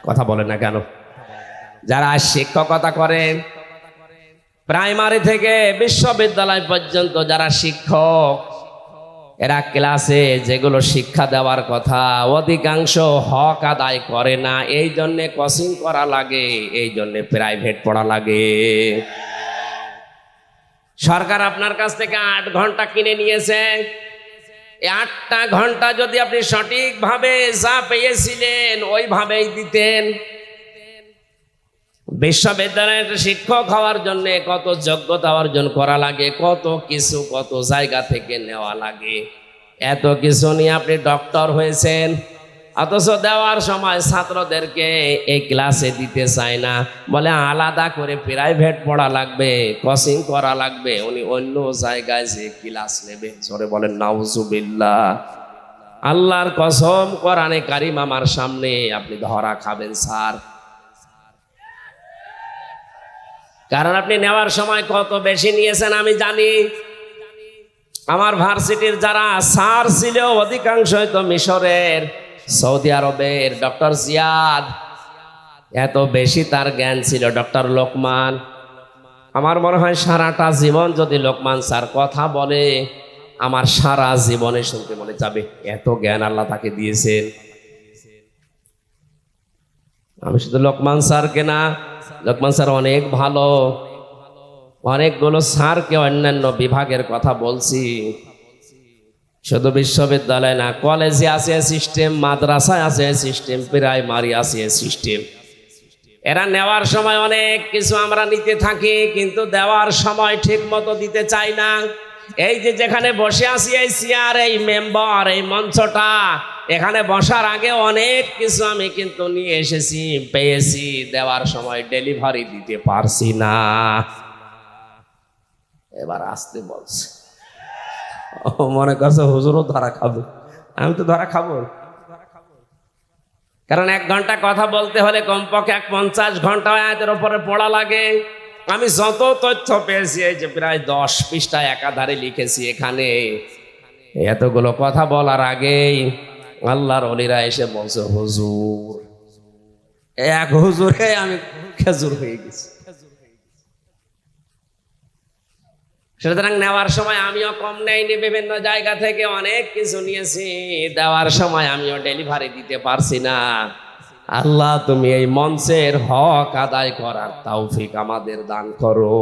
কথা বলে না কেন? যারা শিক্ষকতা করে, প্রাইমারি থেকে বিশ্ববিদ্যালয় পর্যন্ত যারা শিক্ষক, এরা ক্লাসে যেগুলো শিক্ষা দেওয়ার কথা অধিকাংশ হক আদায় করে না। এই জন্যে কোচিং করা লাগে, এই জন্যে প্রাইভেট পড়া লাগে। সরকার আপনার কাছ থেকে 8 ঘন্টা কিনে নিয়েছে। এই 8টা ঘন্টা যদি আপনি সঠিকভাবে যা পেয়েছিলেন ওইভাবেই দিতেন। বিশ্ববিদ্যালয়ের শিক্ষক হওয়ার জন্য কত যোগ্যতা অর্জন করা লাগে, কত কিছু কত জায়গা থেকে নেওয়া লাগে। এত কিছু নিয়ে আপনি ডক্টর হয়েছেন, অথচ দেওয়ার সময় ছাত্রদেরকে এই ক্লাসে দিতে চায় না, বলে আলাদা করে প্রাইভেট পড়া লাগবে, কোচিং করা লাগবে, উনি অন্য জায়গায় যে ক্লাস নেবে। জোরে বলেন নাউজুবিল্লাহ। আল্লাহর কসম, কোরআনে কারিম আমার সামনে, আপনি ধরা খাবেন স্যার। কারণ আপনি নেওয়ার সময় কত বেশি নিয়েছেন আমি জানি। আমার ভার্সিটির যারা স্যার ছিল অধিকাংশই তো মিশরের, সৌদি আরবের। ডক্টর জিয়াদ, এত বেশি তার জ্ঞান ছিল। ডক্টর লোকমান, আমার মনে হয় সারাটা জীবন যদি লোকমান স্যার কথা বলে, আমার সারা জীবনে শুনতে মনে যাবে, এত জ্ঞান আল্লাহ তাকে দিয়েছেন। আমি শুধু লোকমান স্যারকে না, লোকমান স্যার অনেক ভালো, অনেকগুলো স্যারকে অন্যান্য বিভাগের কথা বলছি। শুধু বিশ্ববিদ্যালয় না, কলেজে আছে সিস্টেম, মাদ্রাসায় আছে সিস্টেম, প্রাইমারি আছে সিস্টেম। এরা নেওয়ার সময় অনেক কিছু আমরা নিতে থাকি, কিন্তু দেওয়ার সময় ঠিক মতো দিতে চাই না। এই যে যেখানে বসে আছি, এই চেয়ার, এই মেম্বার, এই মঞ্চটা, এখানে বসার আগে অনেক কিছু আমি কিন্তু নিয়ে এসেছি, পেয়েছি, দেওয়ার সময় ডেলিভারি দিতে পারছি না। এবার আসতে বলছে, ও মনে করছে হুজুরও ধরা খাবে। আমি তো ধরা খাবো, কারণ 1 ঘন্টা কথা বলতে হলে কমপক্ষে 50 ঘন্টা আয়াতের উপরে পড়া লাগে। আমি যত তথ্য পেয়েছি, এই যে প্রায় 10 পৃষ্ঠা একাধারে লিখেছি এখানে। এতগুলো কথা বলার আগেই আল্লাহর ওলিরা এসে বলছে হুজুর, এক হুজুরে আমি খেজুর হয়ে গেছি। সুতরাং নেওয়ার সময় আমিও কম নেইনি, বিভিন্ন জায়গা থেকে অনেক কিছু নিয়েছি, দেওয়ার সময় আমিও ডেলিভারি দিতে পারছি না। আল্লাহ, তুমি এই মঞ্চের হক আদায় করার তৌফিক আমাদের দান করো।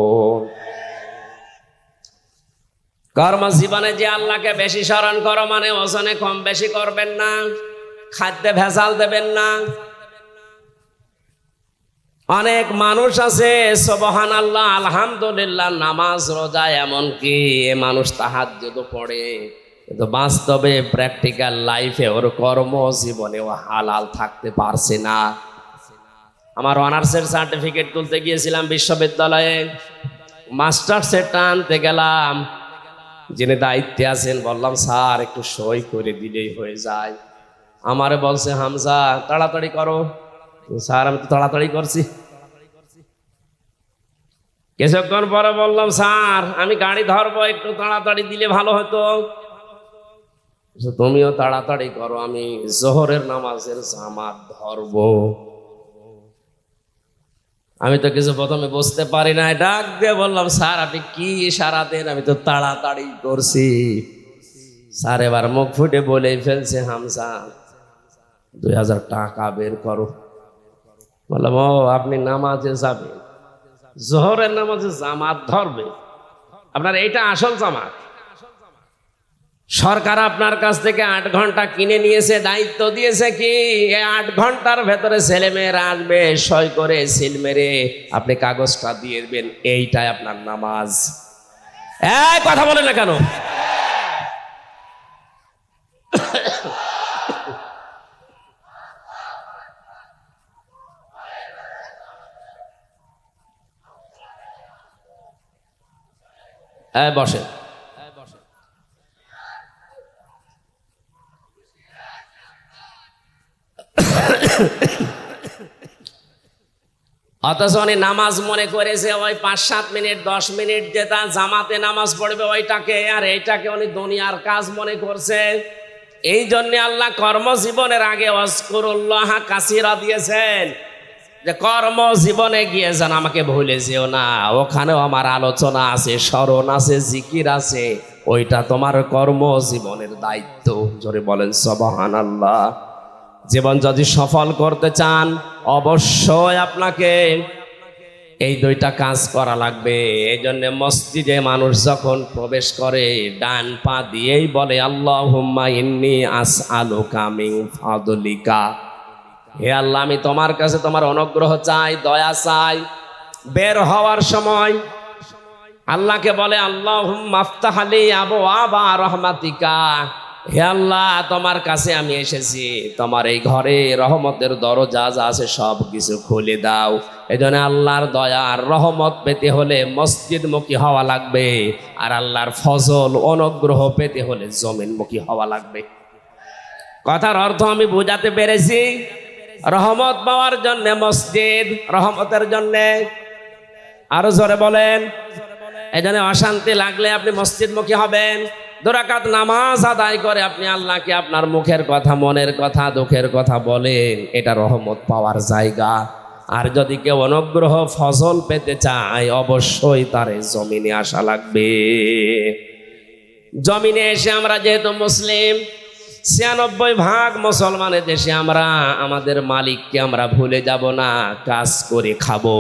কর্মজীবনে যে আল্লাহকে বেশি স্মরণ করো, মানে ওজনে কম বেশি করবেন না, খাদ্যে ভেজাল দেবেন না। অনেক মানুষ আছে সুবহানাল্লাহ, আলহামদুলিল্লাহ, নামাজ রোজা, এমনকি এ মানুষ তাহাজ্জুদ পড়ে, কিন্তু বাস্তবে প্র্যাকটিক্যাল লাইফে ওর কর্মজীবনে ও হালাল থাকতে পারছে না। আমার অনার্সের সার্টিফিকেট তুলতে গিয়েছিলাম বিশ্ববিদ্যালয়ে, মাস্টার্সের টানতে গেলাম, যিনি দায়িত্বে আছেন বললাম স্যার একটু সই করে দিলেই হয়ে যায়। আমারে বলছে হামজা তাড়াতাড়ি করো। স্যার আমি তো তাড়াতাড়ি করছি। কিছুক্ষণ পরে বললাম স্যার আমি গাড়ি ধরবো, একটু তাড়াতাড়ি দিলে ভালো হতো। তুমিও তাড়াতাড়ি করো, আমি জোহরের নামাজের জামাত ধরবো। আমি তো কিছু প্রথমে বুঝতে পারি না, ডাক দিয়ে বললাম, স্যার আপনি কি ইশারা দেন? আমি তো তাড়াতাড়ি করছি। স্যার এবার মুখ ফুটে বলেই ফেলছে, হামজা 2000 টাকা বের করো। বললাম, ও আপনি নামাজে যাবেন, জোহরের নামাজে জামাত ধরবে, আপনার এইটা আসল জামাত। সরকার আপনার কাছ থেকে 8 ঘন্টা কিনে নিয়েছে, দায়িত্ব দিয়েছে কি এই 8 ঘন্টার ভেতরে ছেলে মেয়েরা আসবে, সই করে সিল মেরে আপনি কাগজটা দিয়ে দেবেন, এইটাই আপনার নামাজ। কথা বলেন না কেন? বসেন। অথচ উনি নামাজ মনে করেছে ওই 5-7 মিনিট 10 মিনিট যেটা জামাতে নামাজ পড়বে ওইটাকে, আর এইটাকে উনি দুনিয়ার কাজ মনে করছে। এই জন্য আল্লাহ কর্মজীবনের আগে ওয়াজকুরুল্লাহ কাসীরা দিয়েছেন, যে কর্মজীবনে গিয়ে যেন আমাকে ভুলে যেও না, ওখানেও আমার আলোচনা আছে, স্মরণ আছে, জিকির আছে, ওইটা তোমার কর্মজীবনের দায়িত্ব। জোরে বলেন সুবহানাল্লাহ। জীবন যদি সফল করতে চান অবশ্যই আপনাকে এই 2টা কাজ করা লাগবে। এই জন্য মসজিদে মানুষ যখন প্রবেশ করে ডান পা দিয়েই বলে, আল্লাহুম্মা ইন্নী আসআলুকা মিন ফাদলিকা, হে আল্লাহ আমি তোমার কাছে তোমার অনুগ্রহ চাই, দয়া চাই। বের হওয়ার সময় আল্লাহকে বলে, আল্লাহুম্মা আফতাহ লি আবওয়াবা রাহমাতিকা, হে আল্লাহ তোমার কাছে আমি এসেছি, তোমার এই ঘরে রহমতের দরজা যা আছে সব কিছু খুলে দাও। এই জন্য আল্লাহর দয়ার রহমত পেতে হলে মসজিদমুখী হওয়া লাগবে, আর আল্লাহর ফজল অনুগ্রহ পেতে হলে জমিনমুখী হওয়া লাগবে। কথার অর্থ আমি বোঝাতে পেরেছি? রহমত পাওয়ার জন্য মসজিদ, রহমতের জন্য আরো জোরে বলেন। এই জন্য অশান্তি লাগলে আপনি মসজিদমুখী হবেন। 2 রাকাত নামাজ আদায় করে আপনি আল্লাহকে আপনার মুখের কথা, মনের কথা, দুঃখের কথা বলেন, এটা রহমত পাওয়ার জায়গা। আর যদি কেউ অনুগ্রহ ফজল পেতে চায় অবশ্যই তার জমিনে আসা লাগবে। জমিনে এসে আমরা যেহেতু মুসলিম, 96% মুসলমানের দেশে আমরা আমাদের মালিককে আমরা ভুলে যাব না, কাজ করে খাবো।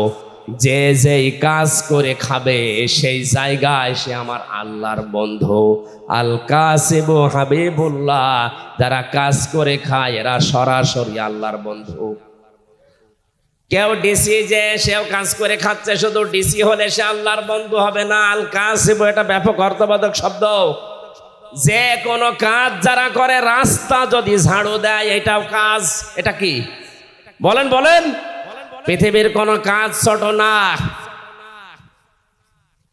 যে যেই কাজ করে খাবে সেই জায়গায় সে আমার আল্লাহর বন্ধু। আল কাসিবু হাবিবুল্লাহ, যারা কাজ করে খায় এরা সরাসরি আল্লাহর বন্ধু। কেউ ডিসি যে সেও কাজ করে খাচ্ছে, শুধু ডিসি হলে সে আল্লাহর বন্ধু হবে না। আল কাসিবু এটা ব্যাপক অর্থবোধক শব্দ। যে কোনো কাজ যারা করে, রাস্তা যদি ঝাড়ু দেয় এটাও কাজ। এটা কি বলেন বলেন? পৃথিবীর কোনো কাজ ছোট না,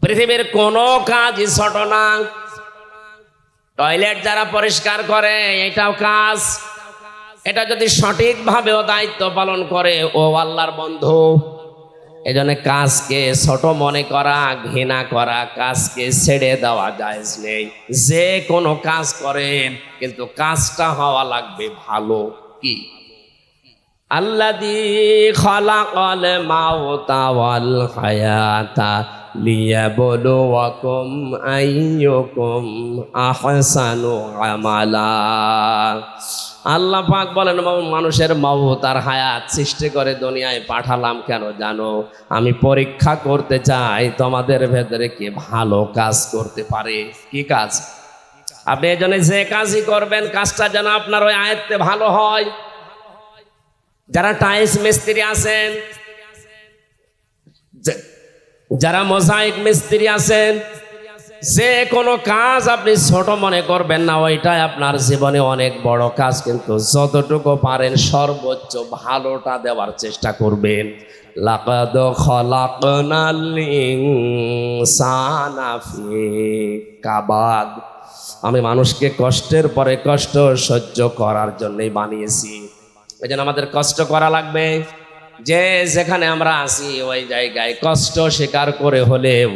পৃথিবীর কোনো কাজই ছোট না। টয়লেট যারা পরিষ্কার করে এটাও কাজ। এটা যদি সঠিকভাবে ও দায়িত্ব পালন করে ও আল্লাহর বন্ধু। এই জন্য কাজকে ছোট মনে করা, ঘৃণা করা, কাজকে ছেড়ে দেওয়া জায়েজ নেই। যে কোনো কাজ করেন কিন্তু কাজটা হওয়া লাগবে ভালো। কি? আল্লাযী খালাকাল মাউতা ওয়াল হায়াতা লিয়াবলুয়াকুম আইয়ুকুম আহসানু আমালা। আল্লাহ পাক বলেন, মানুষের মওত আর হায়াত সৃষ্টি করে দুনিয়ায় পাঠালাম কেন জানো? আমি পরীক্ষা করতে চাই তোমাদের ভেতরে কে ভালো কাজ করতে পারে। কি কাজ? আপনি এই জন্য যে কাজই করবেন কাজটা যেন আপনার ওই আয়ত্তে ভালো হয়। যারা টাইলস মিস্ত্রি আছেন, যারা মোজাইক মিস্ত্রি আছেন, যে কোনো কাজ আপনি ছোট মনে করবেন না, ওইটাই আপনার জীবনে অনেক বড় কাজ। কিন্তু যতটুকু পারেন সর্বোচ্চ ভালোটা দেওয়ার চেষ্টা করবেন। লাকাদ খলাকনাল ইনসানা ফি কাবাদ, আমি মানুষকে কষ্টের পরে কষ্ট সহ্য করার জন্যই বানিয়েছি। এই জন্য আমাদের কষ্ট করা লাগবে। যে যেখানে আমরা আছি ওই জায়গায় কষ্ট স্বীকার করে হলেও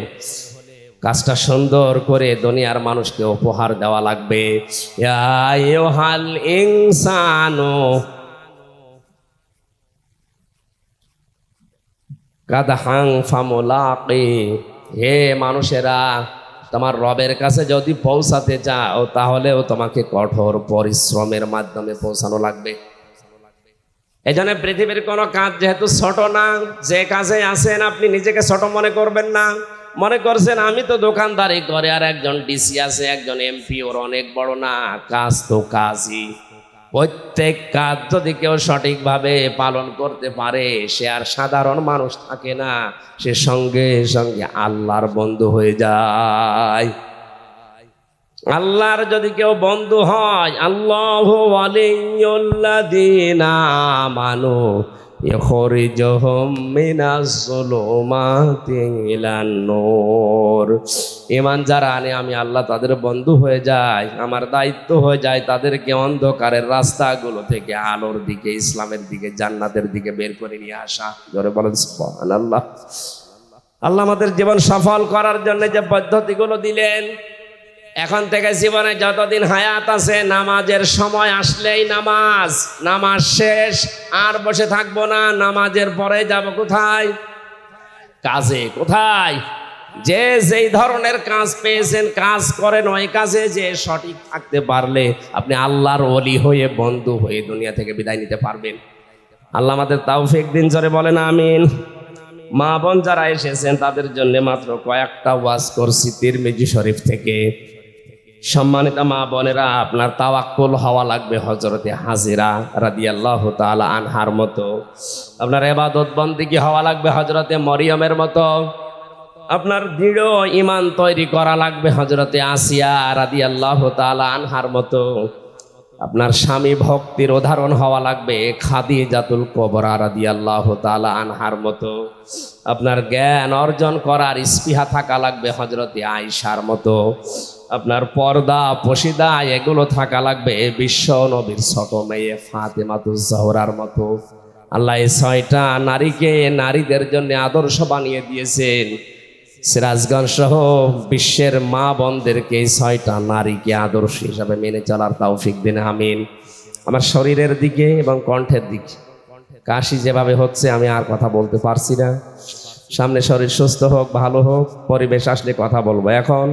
কাজটা সুন্দর করে দুনিয়ার মানুষকে উপহার দেওয়া লাগবে। ইয়া আইয়ুহাল ইনসানু কাদহাং ফামুলাকি, হে মানুষেরা, তোমার রবের কাছে যদি পৌঁছাতে চাও তাহলেও তোমাকে কঠোর পরিশ্রমের মাধ্যমে পৌঁছানো লাগবে। এই জন্য পৃথিবীর কোনো কাজ যেহেতু ছোট না, যে কাজে আছেন আপনি নিজেকে ছোট মনে করবেন না। মনে করছেন আমি তো দোকানদারি করে, আর একজন ডিসি আছে, একজন এমপি, ওর অনেক বড় না। কাজ তো কাজই। প্রত্যেক কাজ যদি কেউ সঠিকভাবে পালন করতে পারে, সে আর সাধারণ মানুষ থাকে না, সে সঙ্গে সঙ্গে আল্লাহর বন্ধু হয়ে যায়। আল্লাহর যদি কেউ বন্ধু হয়, আল্লাহু ওয়ালিয়ুল্লাযীনা আমানু ইখরিজুহুম মিনাজ যুলুমাতি ইলান নূর। ঈমান যারা আনে আমি আল্লাহ তাদের বন্ধু হয়ে যায়। আমার দায়িত্ব হয়ে যায় তাদেরকে অন্ধকারের রাস্তাগুলো থেকে আলোর দিকে, ইসলামের দিকে, জান্নাতের দিকে বের করে নিয়ে আসা। জোরে বলেন সুবহানাল্লাহ। আল্লাহ আমাদের জীবন সফল করার জন্য যে পদ্ধতিগুলো দিলেন, এখন থেকে জীবনে যতদিন হায়াত আছে নামাজের সময় আসলেই নামাজ, নামাজ শেষ আর বসে থাকবো না। নামাজের পরে যাব কোথায়? কাজে। কোথায়? যে যেই ধরনের কাজ পেয়েছেন কাজ করেন, ওই কাজে যে সঠিক থাকতে পারলে আপনি আল্লাহর ওলি হয়ে, বন্ধু হয়ে দুনিয়া থেকে বিদায় নিতে পারবেন। আল্লাহ আমাদের তৌফিক দিন, জোরে বলেন আমিন। মা বোন যারা এসেছেন তাদের জন্য মাত্র কয়েকটা ওয়াজ করছি তিরমিজি শরীফ থেকে। সম্মানিত মা বোনেরা, আপনার তাওয়াক্কুল হওয়া লাগবে হযরতে হাজিরা রাদিয়াল্লাহু তাআলা আনহার মতো। আপনার ইবাদত বন্দেগী হওয়া লাগবে হযরতে মরিয়মের মতো। আপনার দৃঢ় ঈমান তৈরি করা লাগবে হযরতে আসিয়া রাদিয়াল্লাহু তাআলা আনহার মতো। আপনার স্বামী ভক্তির উদাহরণ হওয়া লাগবে খাদিজাতুল কুবরা রাদিয়াল্লাহু তাআলা আনহার মতো। আপনার জ্ঞান অর্জন করার স্পৃহা থাকা লাগবে হযরতে আয়েশার মতো। আপনার পর্দা পশিদা এগুলো থাকা লাগবে বিশ্ব নবীর ছোট মেয়ে ফাতেমাতুজ জোহরার মতো। আল্লাহ এই 6টা নারীকে নারীদের জন্য আদর্শ বানিয়ে দিয়েছেন। সিরাজগঞ্জ সহ বিশ্বের মা বোনদেরকে এই 6টা নারীকে আদর্শ হিসাবে মেনে চলার তৌফিক দিন আমিন। আমার শরীরের দিকে এবং কণ্ঠের দিকে কাশি যেভাবে হচ্ছে আমি আর কথা বলতে পারছি না। সামনে শরীর সুস্থ হোক, ভালো হোক, পরিবেশ আসলে কথা বলবো। এখন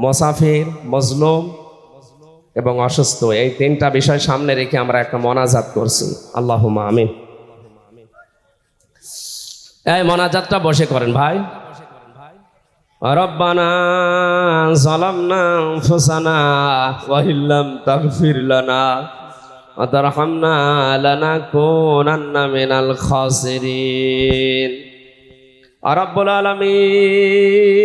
মুসাফির, মজলুম এবং অসুস্থ, এই 3টা বিষয় সামনে রেখে আমরা একটা মোনাজাত করছি। আল্লাহুম্মা আমিন। এই মোনাজাতটা বসে করেন ভাই। রব্বানা যালামনা আনফুসানা ওয়া ইল্লাম তাগফির লানা ওয়া তারহামনা লানাকুনান্না মিনাল খাসিরিন। রব্বুল আলামিন,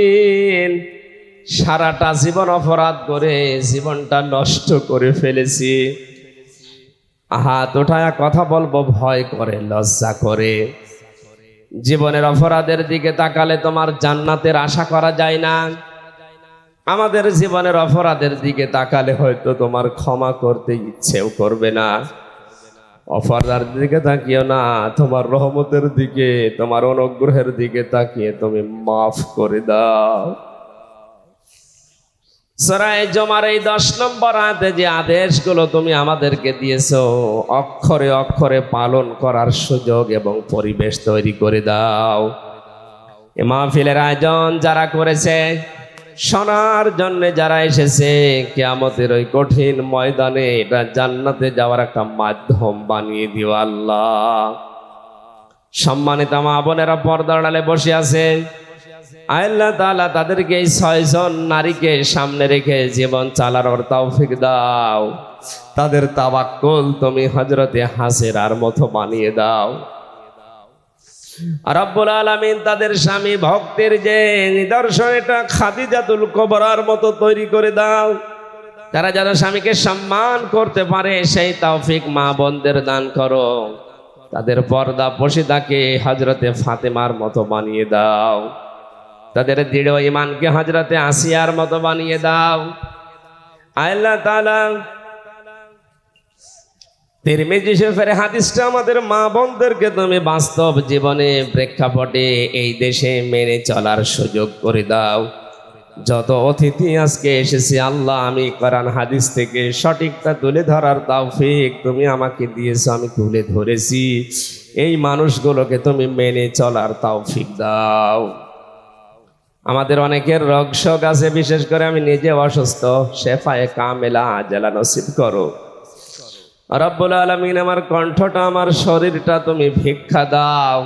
সারাটা জীবন অপরাধ করে জীবনটা নষ্ট করে ফেলেছি। হাত উঠায়া কথা বলবো ভয় করে, লজ্জা করে। জীবনের অপরাধের দিকে তাকালে তোমার জান্নাতের আশা করা যায় না। আমাদের জীবনের অপরাধের দিকে তাকালে হয়তো তোমার ক্ষমা করতে ইচ্ছেও করবে না। অপরাধের দিকে তাকিও না, তোমার রহমতের দিকে, তোমার অনুগ্রহের দিকে তাকিয়ে তুমি মাফ করে দাও। সূরা জুমার এই 10 নম্বর আয়াতে যে আদেশগুলো তুমি আমাদেরকে দিয়েছো, অক্ষরে অক্ষরে পালন করার সুযোগ এবং পরিবেশ তৈরি করে দাও। এই মাহফিলের আয়োজন যারা করেছে, শোনার জন্য যারা এসেছে, কিয়ামতের ওই কঠিন ময়দানে এটা জান্নাতে যাওয়ার একটা মাধ্যম বানিয়ে দিও আল্লাহ। সম্মানিত মা বোনেরা পর্দার আড়ালে বসে আছে, আল্লাহ তাআলা তাদেরকে এই 6 জন নারীকে সামনে রেখে জীবন চালানোর তৌফিক দাও। তাদের তাওয়াক্কুল তুমি হযরতে হাজেরার মতো বানিয়ে দাও। রব্বুল আলামিন তাদের স্বামী ভক্তির যে নিদর্শন, এটা খাদিজাতুল কুবরার মতো তৈরি করে দাও। তারা যারা স্বামীকে সম্মান করতে পারে সেই তৌফিক মা বোনদের দান করো। তাদের পর্দা পশিদাকে হযরতে ফাতেমার মতো বানিয়ে দাও। তাদের দৃঢ় ঈমানকে হযরতে আসিয়ার মতো বানিয়ে দাও। আল্লাহ তাআলা তিরমিজি শরীফের হাদিসটা আমাদের মা বোনদেরকে তুমি বাস্তব জীবনে প্রেক্ষাপটে এই দেশে মেনে চলার সুযোগ করে দাও। যত অতিথি আজকে এসেছে আল্লাহ, আমি কোরআন হাদিস থেকে সঠিকটা তুলে ধরার তৌফিক তুমি আমাকে দিয়েছো, আমি তুলে ধরেছি। এই মানুষগুলোকে তুমি মেনে চলার তৌফিক দাও। আমাদের অনেকের রোগ শোক আছে, বিশেষ করে আমি নিজে অসুস্থ, শেফায়ে কামেলা আজেলা নসিব করো রব্বুল আলামিন। আমার কণ্ঠটা, আমার শরীরটা তুমি ভিক্ষা দাও।